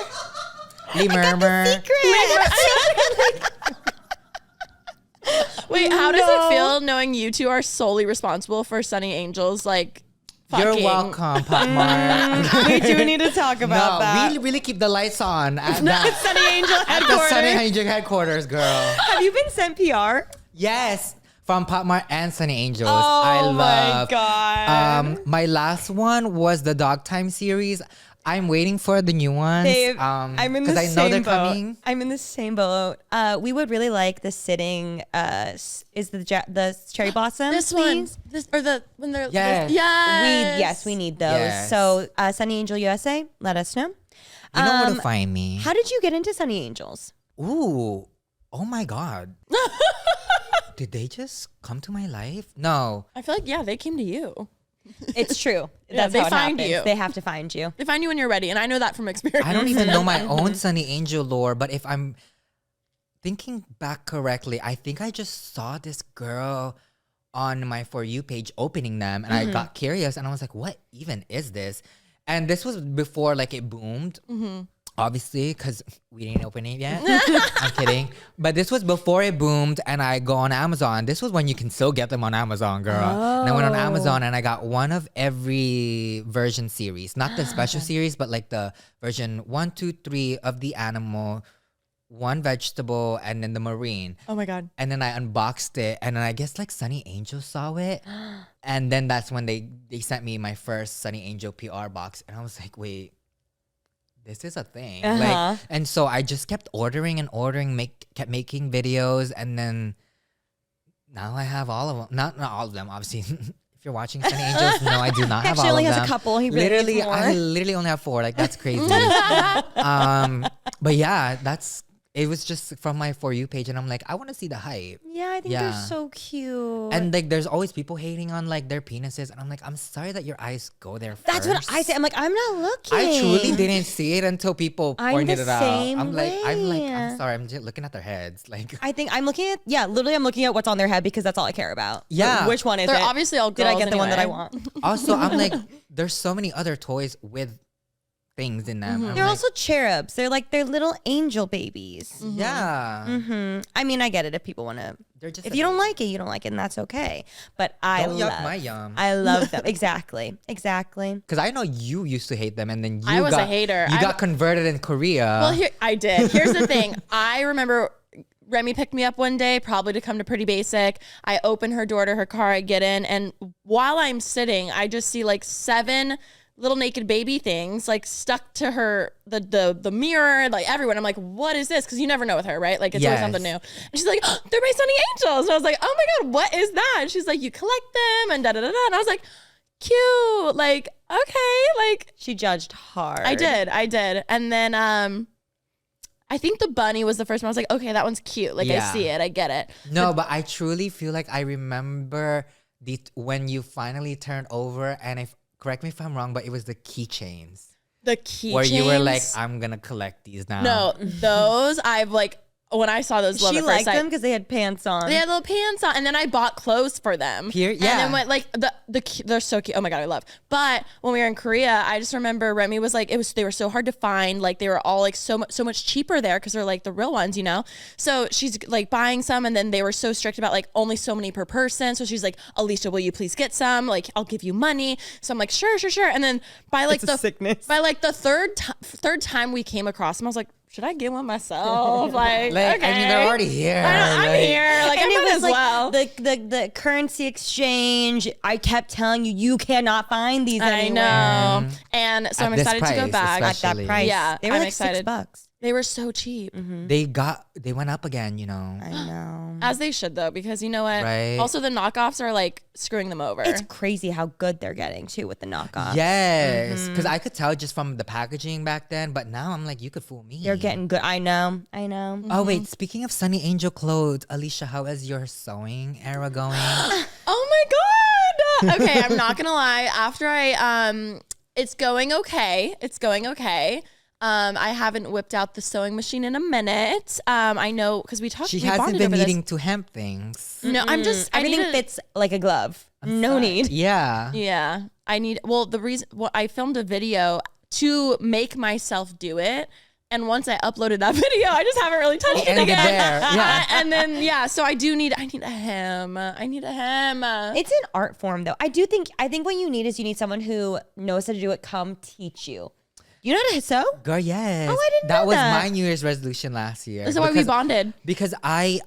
Wait, how does it feel knowing you two are solely responsible for Sunny Angel's like fucking? You're welcome, Pop Mart. We do need to talk about that. we really keep the lights on at Sunny Angel at the headquarters. Sunny Angel headquarters, girl. Have you been sent PR? Yes, From Pop Mart and Sunny Angels. Oh I love. my God. My last one was the Dog Time series. I'm waiting for the new ones. I'm in the because I know they're same boat. coming. I'm in the same boat. We would really like the sitting. Is the cherry blossom? This one, when they're Yes. We need those. Yes. So Sunny Angel USA, let us know. You know where to find me. How did you get into Sunny Angels? Ooh. Oh my God. Did they just come to my life? No. I feel like they came to you. It's true. Yeah, That's they how it find happens. you. They have to find you. They find you when you're ready, and I know that from experience. I don't even know my own Sunny Angel lore, but if I'm thinking back correctly, I think I just saw this girl on my For You page opening them, and I got curious, and I was like, what even is this? And this was before like it boomed. Obviously, because we didn't open it yet. I'm kidding. But this was before it boomed, and I go on Amazon. This was when you can still get them on Amazon, girl. And I went on Amazon, and I got one of every version series. Not the special series, but like the version 1, 2, 3 of the animal, one vegetable, and then the marine. Oh my God. And then I unboxed it, and then I guess like Sunny Angel saw it. And then that's when they sent me my first Sunny Angel PR box. And I was like, wait. This is a thing. Like, and so I just kept ordering and ordering, kept making videos, and then now I have all of them. Not all of them, obviously. If you're watching Sunny Angels, no, I do not have all of them. Actually, only has a couple. He really literally, needs more. I literally only have 4. Like that's crazy. But yeah, it was just from my For You page, and I'm like, I want to see the hype. Yeah, I think they're so cute. And like, there's always people hating on like their penises, and I'm like, I'm sorry that your eyes go there first. That's what I say. I'm like, I'm not looking. I truly didn't see it until people pointed it out. I'm like, way. I'm sorry, I'm just looking at their heads. Like, I think I'm looking at literally I'm looking at what's on their head because that's all I care about. Yeah. Which one is They're it? obviously all Did I girls get the one that I anyway. want? also, I'm like, there's so many other toys with things in them. I'm They're like, also cherubs. They're little angel babies. yeah, I mean, I get it if people want to. they're just. If you don't like it, you don't like it, and that's okay. But Don't yuck my yum. I love them. Exactly. Because I know you used to hate them, and then I was a hater. You got converted in Korea. Well, I did. Here's the thing. I remember Remy picked me up one day, probably to come to Pretty Basic. I open her door to her car. I get in, and while I'm sitting, I just see like 7 little naked baby things like stuck to her the mirror, like everyone. I'm like, what is this? Because you never know with her, right? Like it's always something new. And she's like, oh, they're my Sunny Angels. And I was like, oh my God, what is that? And she's like, you collect them and da da da da. And I was like, cute. Like, okay. Like She judged hard. I did. And then I think the bunny was the first one. I was like, okay, that one's cute. Like I see it, I get it. No, but I truly feel like I remember when you finally turned over, and correct me if I'm wrong, but it was the keychains. The keychains. Where you were like, I'm gonna collect these now. No, those I've like, when I saw those, love She at first liked sight. them because they had pants on. They had little pants on, and then I bought clothes for them. Here, And then went like they're so cute. Oh my God, I love. But when we were in Korea, I just remember Remy was like, they were so hard to find. Like they were all like so much cheaper there because they're like the real ones, you know. So she's like buying some, and then they were so strict about like only so many per person. So she's like, Alicia, will you please get some? Like I'll give you money. So I'm like, sure. And then by like the third time we came across them, I was like, should I get one myself? Like okay. I mean, they're already here. I'm here. Like, and I it might was as like well. the currency exchange. I kept telling you cannot find these I anywhere. know. And so I'm At this excited to go price, back. At especially. that price. Yeah, They were I'm like excited. $6. They were so cheap. They went up again, you know. I know. As they should, though, because you know what? Right. Also, the knockoffs are like screwing them over. It's crazy how good they're getting too with the knockoff. Yes, because I could tell just from the packaging back then, but now I'm like, you could fool me. They're getting good. I know. Oh wait, speaking of Sunny Angel clothes, Alicia, how is your sewing era going? Oh my God. Okay, I'm not gonna lie. After it's going okay. I haven't whipped out the sewing machine in a minute. I know because we She hasn't been needing to hem things. No, I'm just Everything fits like a glove. No need. Yeah. Yeah, I filmed a video to make myself do it. And once I uploaded that video, I just haven't really touched it Ended again. there. Yeah. And then so I need a hem. It's an art form though. I think what you need someone who knows how to do it. Come teach you. You know how to sew? Girl, yes. Oh, I didn't know That was that. my New Year's resolution last year. This is why we bonded. Because I'm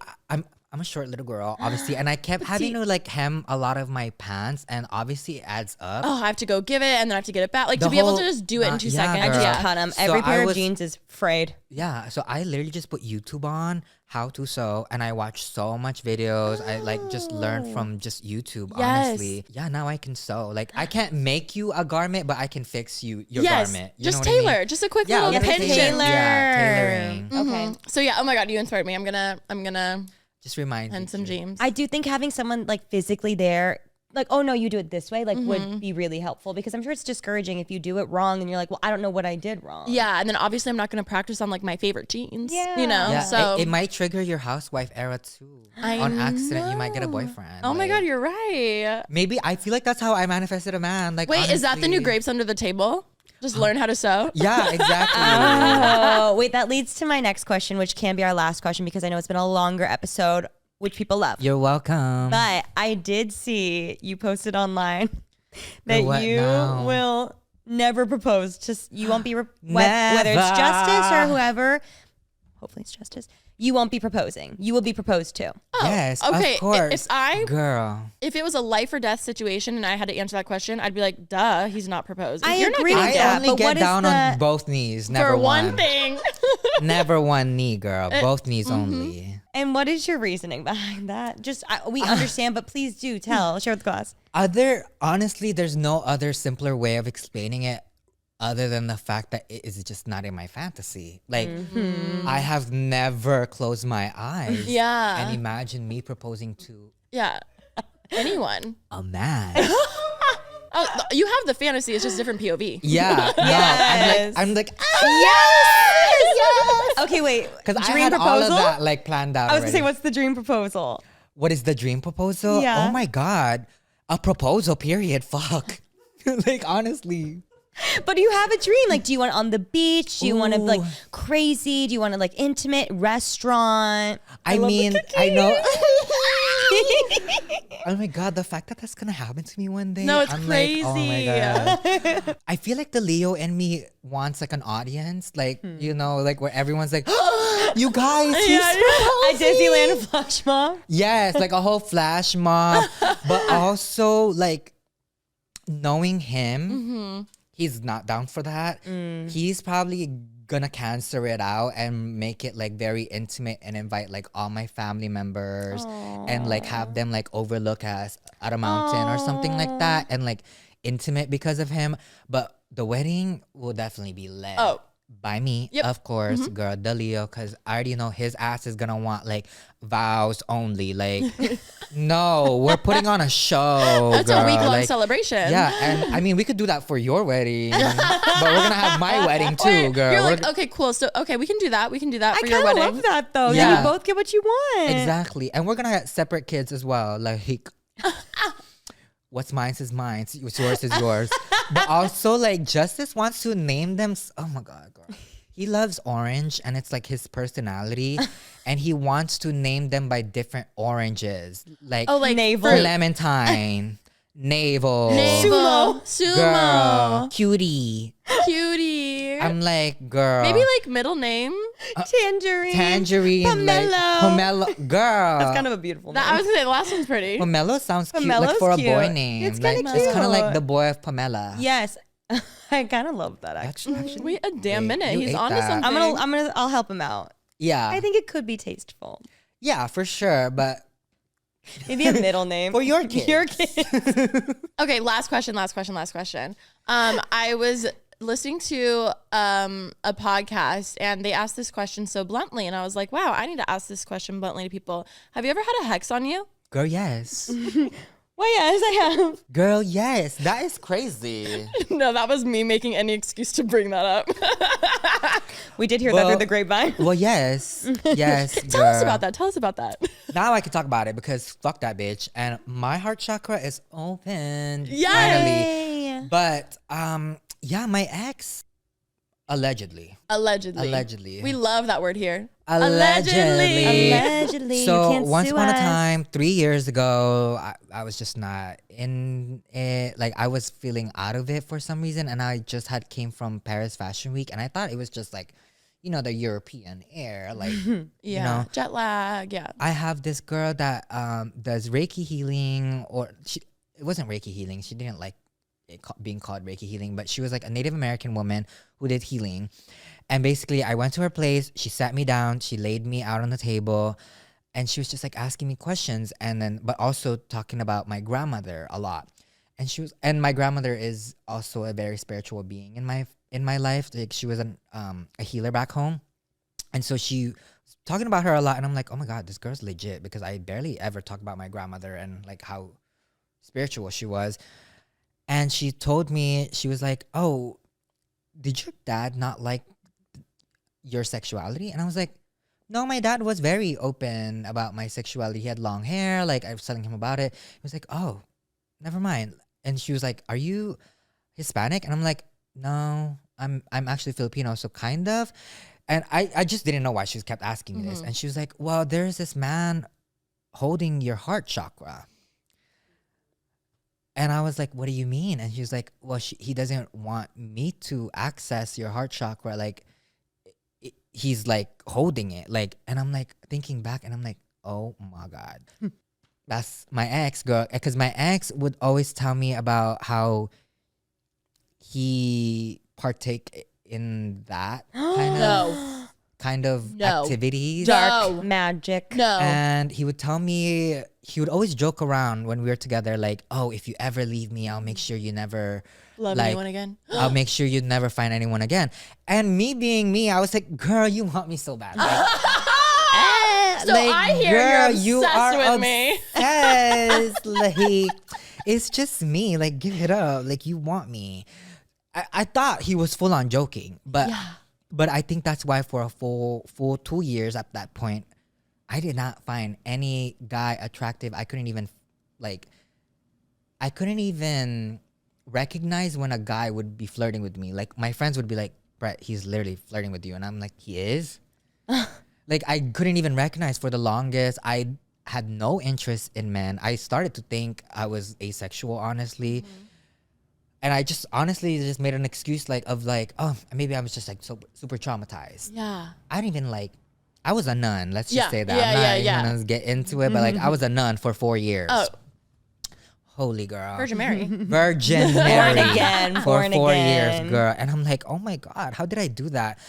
I'm a short little girl, obviously, and I kept having to like hem a lot of my pants, and obviously it adds up. Oh, I have to go give it, and then I have to get it back. Like The to be able whole- to just do it in 2 yeah, seconds. I girl. just cut them. So Every I pair of was- jeans is frayed. Yeah, so I literally just put YouTube on how to sew, and I watched so much videos. I like just learned from just YouTube. Yes. Honestly, yeah. Now I can sew. Like I can't make you a garment, but I can fix your Yes, garment. You just know what I tailor, mean? just a quick Yeah, little little pinch. tailor. Yeah, tailoring. Okay. So yeah, oh my god, you inspired me. I'm gonna Just remind me. pen some jeans. I do think having someone like physically there, like, oh no, you do it this way, like would be really helpful, because I'm sure it's discouraging if you do it wrong and you're like, well, I don't know what I did wrong. Yeah, and then obviously I'm not gonna practice on like my favorite jeans. Yeah. You know, Yeah, so it might trigger your housewife era too. I On accident, you might get a know. boyfriend. Oh my like, god, you're right. Maybe I feel like that's how I manifested a man. Like, Wait, is that the new honestly. grapes under the table? Just learn how to sew. Yeah, exactly. Oh, wait, that leads to my next question, which can be our last question because I know it's been a longer episode, which people love. You're welcome. But I did see you posted online that what you now? will never propose to, you won't be, whether it's Justice or whoever, hopefully it's Justice, you won't be proposing. You will be proposed to. Yes, okay, of course. if Girl, it was a life or death situation and I had to answer that question, I'd be like, duh, he's not proposing. I You're not agree gonna with I get that, only but what get is down the- on both knees, never for one thing. Never one knee, girl. Both knees only. And what is your reasoning behind that? Just, we understand, but please do tell, share with the class. Honestly, there's no other simpler way of explaining it other than the fact that it is just not in my fantasy. Like, I have never closed my eyes. Yeah. And imagine me proposing to Yeah. Anyone. a man. Oh, you have the fantasy. It's just different POV. Yeah. Yes. No, I'm like, Yes! Okay, wait. because I Dream had proposal? all of that like planned out. I was gonna say, already. what's the dream proposal? What is the dream proposal? Yeah. Oh my God. A proposal, period. Fuck. Like, honestly. But do you have a dream? Like, do you want it on the beach? Do you want it like Ooh. crazy? Do you want it like intimate, restaurant? I mean, I know. Oh my God, the fact that that's gonna happen to me one day. No, it's I'm crazy. Like, oh my God. I feel like the Leo in me wants like an audience, like, you know, like where everyone's like, you guys, he's At Disneyland flash mob. Yes, like a whole flash mob, but also like knowing him, he's not down for that. He's probably gonna cancel it out and make it like very intimate and invite like all my family members and like have them like overlook us at a mountain or something like that and like intimate because of him. But the wedding will definitely be led Oh. by me, Yep. of course, girl, the Leo, because I already know his ass is gonna want like vows only. Like, no, we're putting on a show. That's girl. a week-long like, celebration. Yeah, and I mean, we could do that for your wedding, but we're gonna have my wedding too, Wait, girl. You're We're like, okay, cool. So, okay, we can do that. We can do that I for your kind of wedding. love that though. Yeah. Yeah, you both get what you want. Exactly, and we're gonna have separate kids as well. Like, what's mine is mine. What's yours is yours. But also, like, Justice wants to name them. Oh my God, girl. He loves orange, and it's like his personality, and he wants to name them by different oranges, like Oh, like Navel. fruit. Clementine, Navel, Navel. Sumo. girl, Cutie. Cutie. I'm like, girl, Maybe like middle name. Tangerine. Tangerine, Pomelo. like Pomelo, girl. That's kind of a beautiful name. I was gonna say the last one's pretty. Pomelo sounds cute, Pomelo's like for a boy cute. name. It's like, kinda It's kind of like cute. the boy of Pamela. Yes. I kind of love that actually. Actually, Wait a damn Wait, minute. you He's ate onto that. something. I'll help him out. yeah, I think it could be tasteful. yeah, for sure. But Maybe a middle name. for your kids, Your kid. Okay, last question. I was listening to a podcast and they asked this question so bluntly, and I was like, wow, I need to ask this question bluntly to people. Have you ever had a hex on you? girl, yes, Well, yes, I have. girl, yes, that is crazy. No, that was me making any excuse to bring that up. We did hear that Well- through the grapevine. Well, yes, yes. Tell us girl. about that. Tell us about that. Now I can talk about it because fuck that bitch, and my heart chakra is open. Yay! Finally. But yeah, my ex, allegedly. Allegedly. We love that word here. Allegedly. Allegedly. you So can't once sue upon a us. time, 3 years ago, I was just not in it. Like I was feeling out of it for some reason, and I just had came from Paris Fashion Week, and I thought it was just like, you know, the European air, like, Yeah. you know, Jet lag. Yeah. I have this girl that does Reiki healing, or it wasn't Reiki healing. She didn't like it being called Reiki healing, but she was like a Native American woman who did healing. And basically, I went to her place. She sat me down. She laid me out on the table, and she was just like asking me questions, and then but also talking about my grandmother a lot. And my grandmother is also a very spiritual being in my life. Like, she was a healer back home, and so she was talking about her a lot. And I'm like, oh my god, this girl's legit, because I barely ever talk about my grandmother and like how spiritual she was. And she told me, she was like, oh, did your dad not like your sexuality? And I was like, no, my dad was very open about my sexuality. He had long hair. Like, I was telling him about it. He was like, oh, never mind. And she was like, are you Hispanic? And I'm like, no, I'm actually Filipino, so kind of. And I just didn't know why she kept asking me this. And she was like, well, there's this man holding your heart chakra. And I was like, what do you mean? And she was like, well, he doesn't want me to access your heart chakra. Like, he's like holding it. Like, and I'm like thinking back, and I'm like, oh my God. That's my ex, girl. Because my ex would always tell me about how he partake in that kind of activities. Dark magic. No. And he would tell me, he would always joke around when we were together, like, oh, if you ever leave me, I'll make sure you never Love like, anyone again. I'll make sure you never find anyone again. And me being me, I was like, girl, you want me so bad. Like, So I hear you're obsessed with me. Obsessed. Like, it's just me. Like, give it up. Like, you want me. I thought he was full on joking, but I think that's why for a full 2 years at that point, I did not find any guy attractive. I couldn't even recognize when a guy would be flirting with me. Like, my friends would be like, Brett, he's literally flirting with you. And I'm like, he is? Like, I couldn't even recognize for the longest. I had no interest in men. I started to think I was asexual, honestly. And I just honestly just made an excuse oh, maybe I was just like so super traumatized. Yeah. I didn't even I was a nun. Let's just say that. Yeah, I'm not even gonna get into it, but I was a nun for 4 years. Oh. Holy girl. Virgin Mary. Virgin Mary. Born again. For Born 4 again. years, girl. And I'm like, oh my God, how did I do that?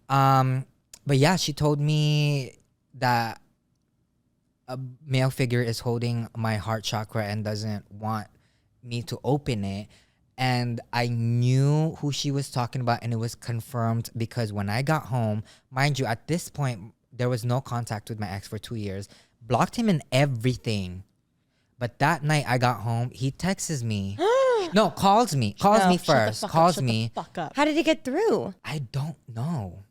But yeah, she told me that a male figure is holding my heart chakra and doesn't want me to open it. And I knew who she was talking about, and it was confirmed because when I got home, mind you, at this point, there was no contact with my ex for 2 years. Blocked him in everything. But that night I got home, he texts me. No, calls me. Calls me first. Calls me. Fuck up. How did it get through? I don't know.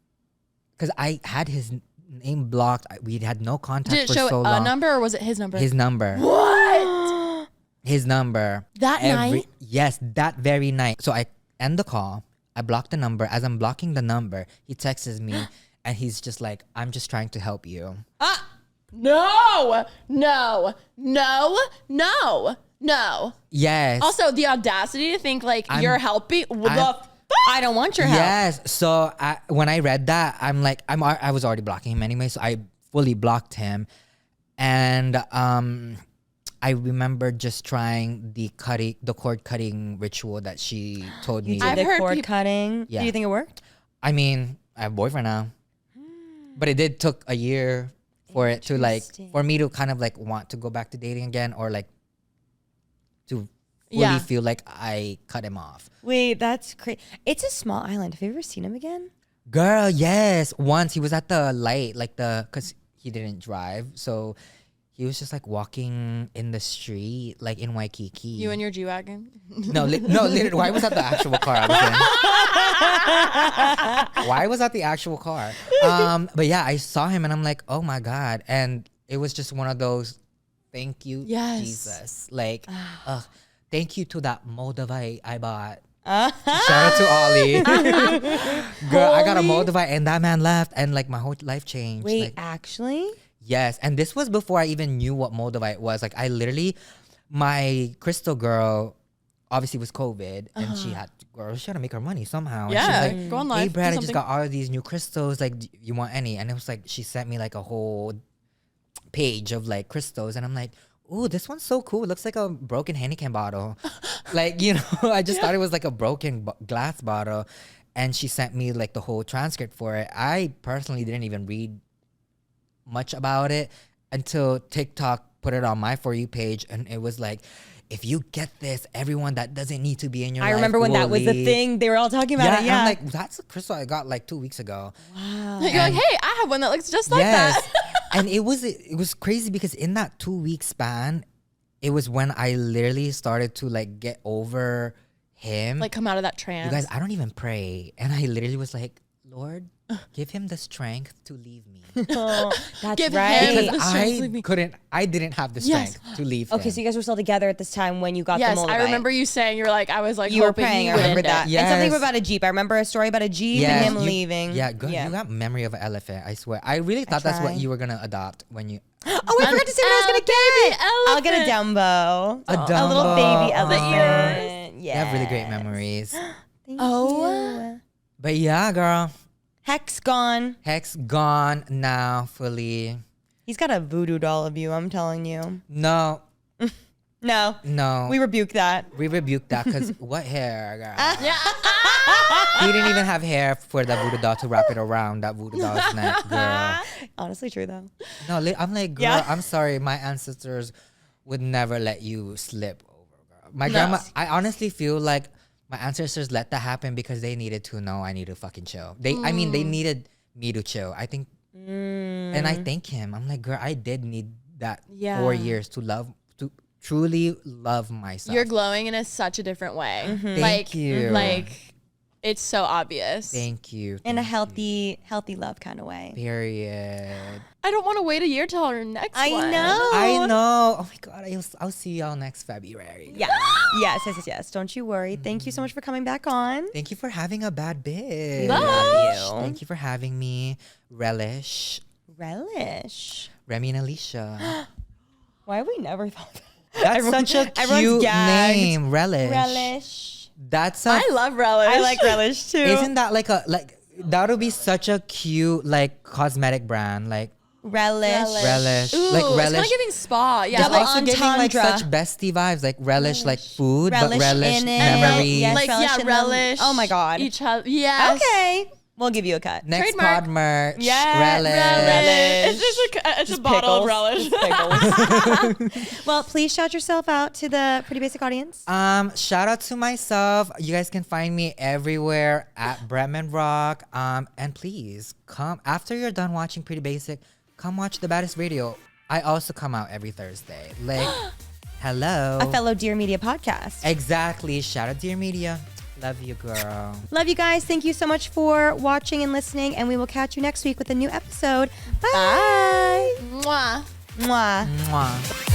Because I had his name blocked. We had no contact Did it for show so a long. number or was it his number? His number. What? His number. That night? Yes, that very night. So I end the call. I block the number. As I'm blocking the number, he texts me and he's just like, I'm just trying to help you. No. Yes. Also, the audacity to think you're helping. I don't want your help. Yes. So when I read that, I'm like, I was already blocking him anyway. So I fully blocked him. And I remember just trying the cord cutting ritual that she told me. You did I've the heard cord peop- cutting. Yeah. Do you think it worked? I mean, I have a boyfriend now. But it did took a year for it to for me to kind of want to go back to dating again, or to fully feel like I cut him off. Wait, that's crazy. It's a small island. Have you ever seen him again? Girl, yes. Once he was at the light, because he didn't drive. So he was just walking in the street, in Waikiki. You and your G-Wagon? No, literally, why was that the actual car I was in? Why was that the actual car? But yeah, I saw him and I'm like, oh my God. And it was just one of those, thank you, Yes. Jesus. Thank you to that Moldavite I bought. Shout out to Ollie. Girl, I got a Moldavite and that man left and my whole life changed. Wait, actually? Yes, and this was before I even knew what Moldavite was. I literally, my crystal girl obviously it was COVID, and she had to make her money somehow. Yeah, and she's like, go on live. hey, do Brad, I just something. got all of these new crystals. Like, you want any? And it was like she sent me like a whole page of like crystals, and I'm like, ooh, this one's so cool. It looks like a broken Heineken bottle. Like, you know, I just thought it was like a broken glass bottle. And she sent me like the whole transcript for it. I personally didn't even read much about it until TikTok put it on my For You page. And it was like, if you get this, everyone that doesn't need to be in your life I remember when will that was the leave. thing. They were all talking about Yeah, it. and Yeah. I'm like, that's a crystal I got like 2 weeks ago. Wow. You're like, hey, I have one that looks just like that. And it was crazy because in that 2 week span, it was when I literally started to like get over him. Like, come out of that trance. You guys, I don't even pray. And I literally was like, Lord, give him the strength to leave me. Oh, that's Give right. him Because the strength to leave me. I didn't have the Yes. strength to leave him. Okay, so you guys were still together at this time when you got Yes, the Moldavite. I remember you saying, you're like, I was like, You were hoping praying. he I would remember end it. that. Yes. And something about a Jeep. I remember a story about a Jeep Yes, and him you- leaving. Yeah, girl, you got memory of an elephant, I swear. I really thought that's what try. you were going to adopt when you... Oh, I forgot to say what I was going to get. I'll get a elephant. Dumbo. A A little Dumbo. baby Aw. elephant. Yeah. You have really great memories. Thank Oh. you. But yeah, girl. Hex gone. Hex gone now fully. He's got a voodoo doll of you, I'm telling you. No, No. We rebuke that. we rebuked that because what hair, girl? Yeah. He didn't even have hair for the voodoo doll to wrap it around that voodoo doll's neck, girl. Honestly true though. No, I'm like, girl, Yeah. I'm sorry. My ancestors would never let you slip over, girl. My grandma, I honestly feel like my ancestors let that happen because they needed to know I need to fucking chill. I mean, they needed me to chill. I think, and I thank him. I'm like, girl, I did need that Yeah. 4 years to truly love myself. You're glowing in such a different way. Thank you. Like, it's so obvious. Thank you. In a thank you. healthy love kind of way. Period. I don't want to wait a year till our next I one. know. I know. Oh my God. I'll see y'all next February. Yeah. Yes. Don't you worry. Thank you so much for coming back on. Thank you for having a bad bitch. Love you. Thank you for having me. Relish. Remy and Alicia. Why have we never thought that? That's such a everyone's cute gagged. name. Relish. Relish. That's a, I love relish. I like relish too. Isn't that like that would be such a cute like cosmetic brand like relish? Relish. Ooh, Like it's kind relish. of giving spa. Yeah. Double like, Also giving like entendre. such bestie vibes like relish like food Relish but relish in it. memories. Yes. like relish yeah, in them. relish. Oh my God. Each other. Yes. Okay. We'll give you a cut. Next Trademark. pod merch. Yeah, Relish. Relish. It's just a bottle of relish. Well, please shout yourself out to the Pretty Basic audience. Shout out to myself. You guys can find me everywhere at Bretman Rock. And please come after you're done watching Pretty Basic, come watch the Baddest Radio. I also come out every Thursday. Like, hello. A fellow Dear Media podcast. Exactly. Shout out Dear Media. Love you, girl. Love you guys. Thank you so much for watching and listening, and we will catch you next week with a new episode. Bye. Mwah. Mwah. Mwah.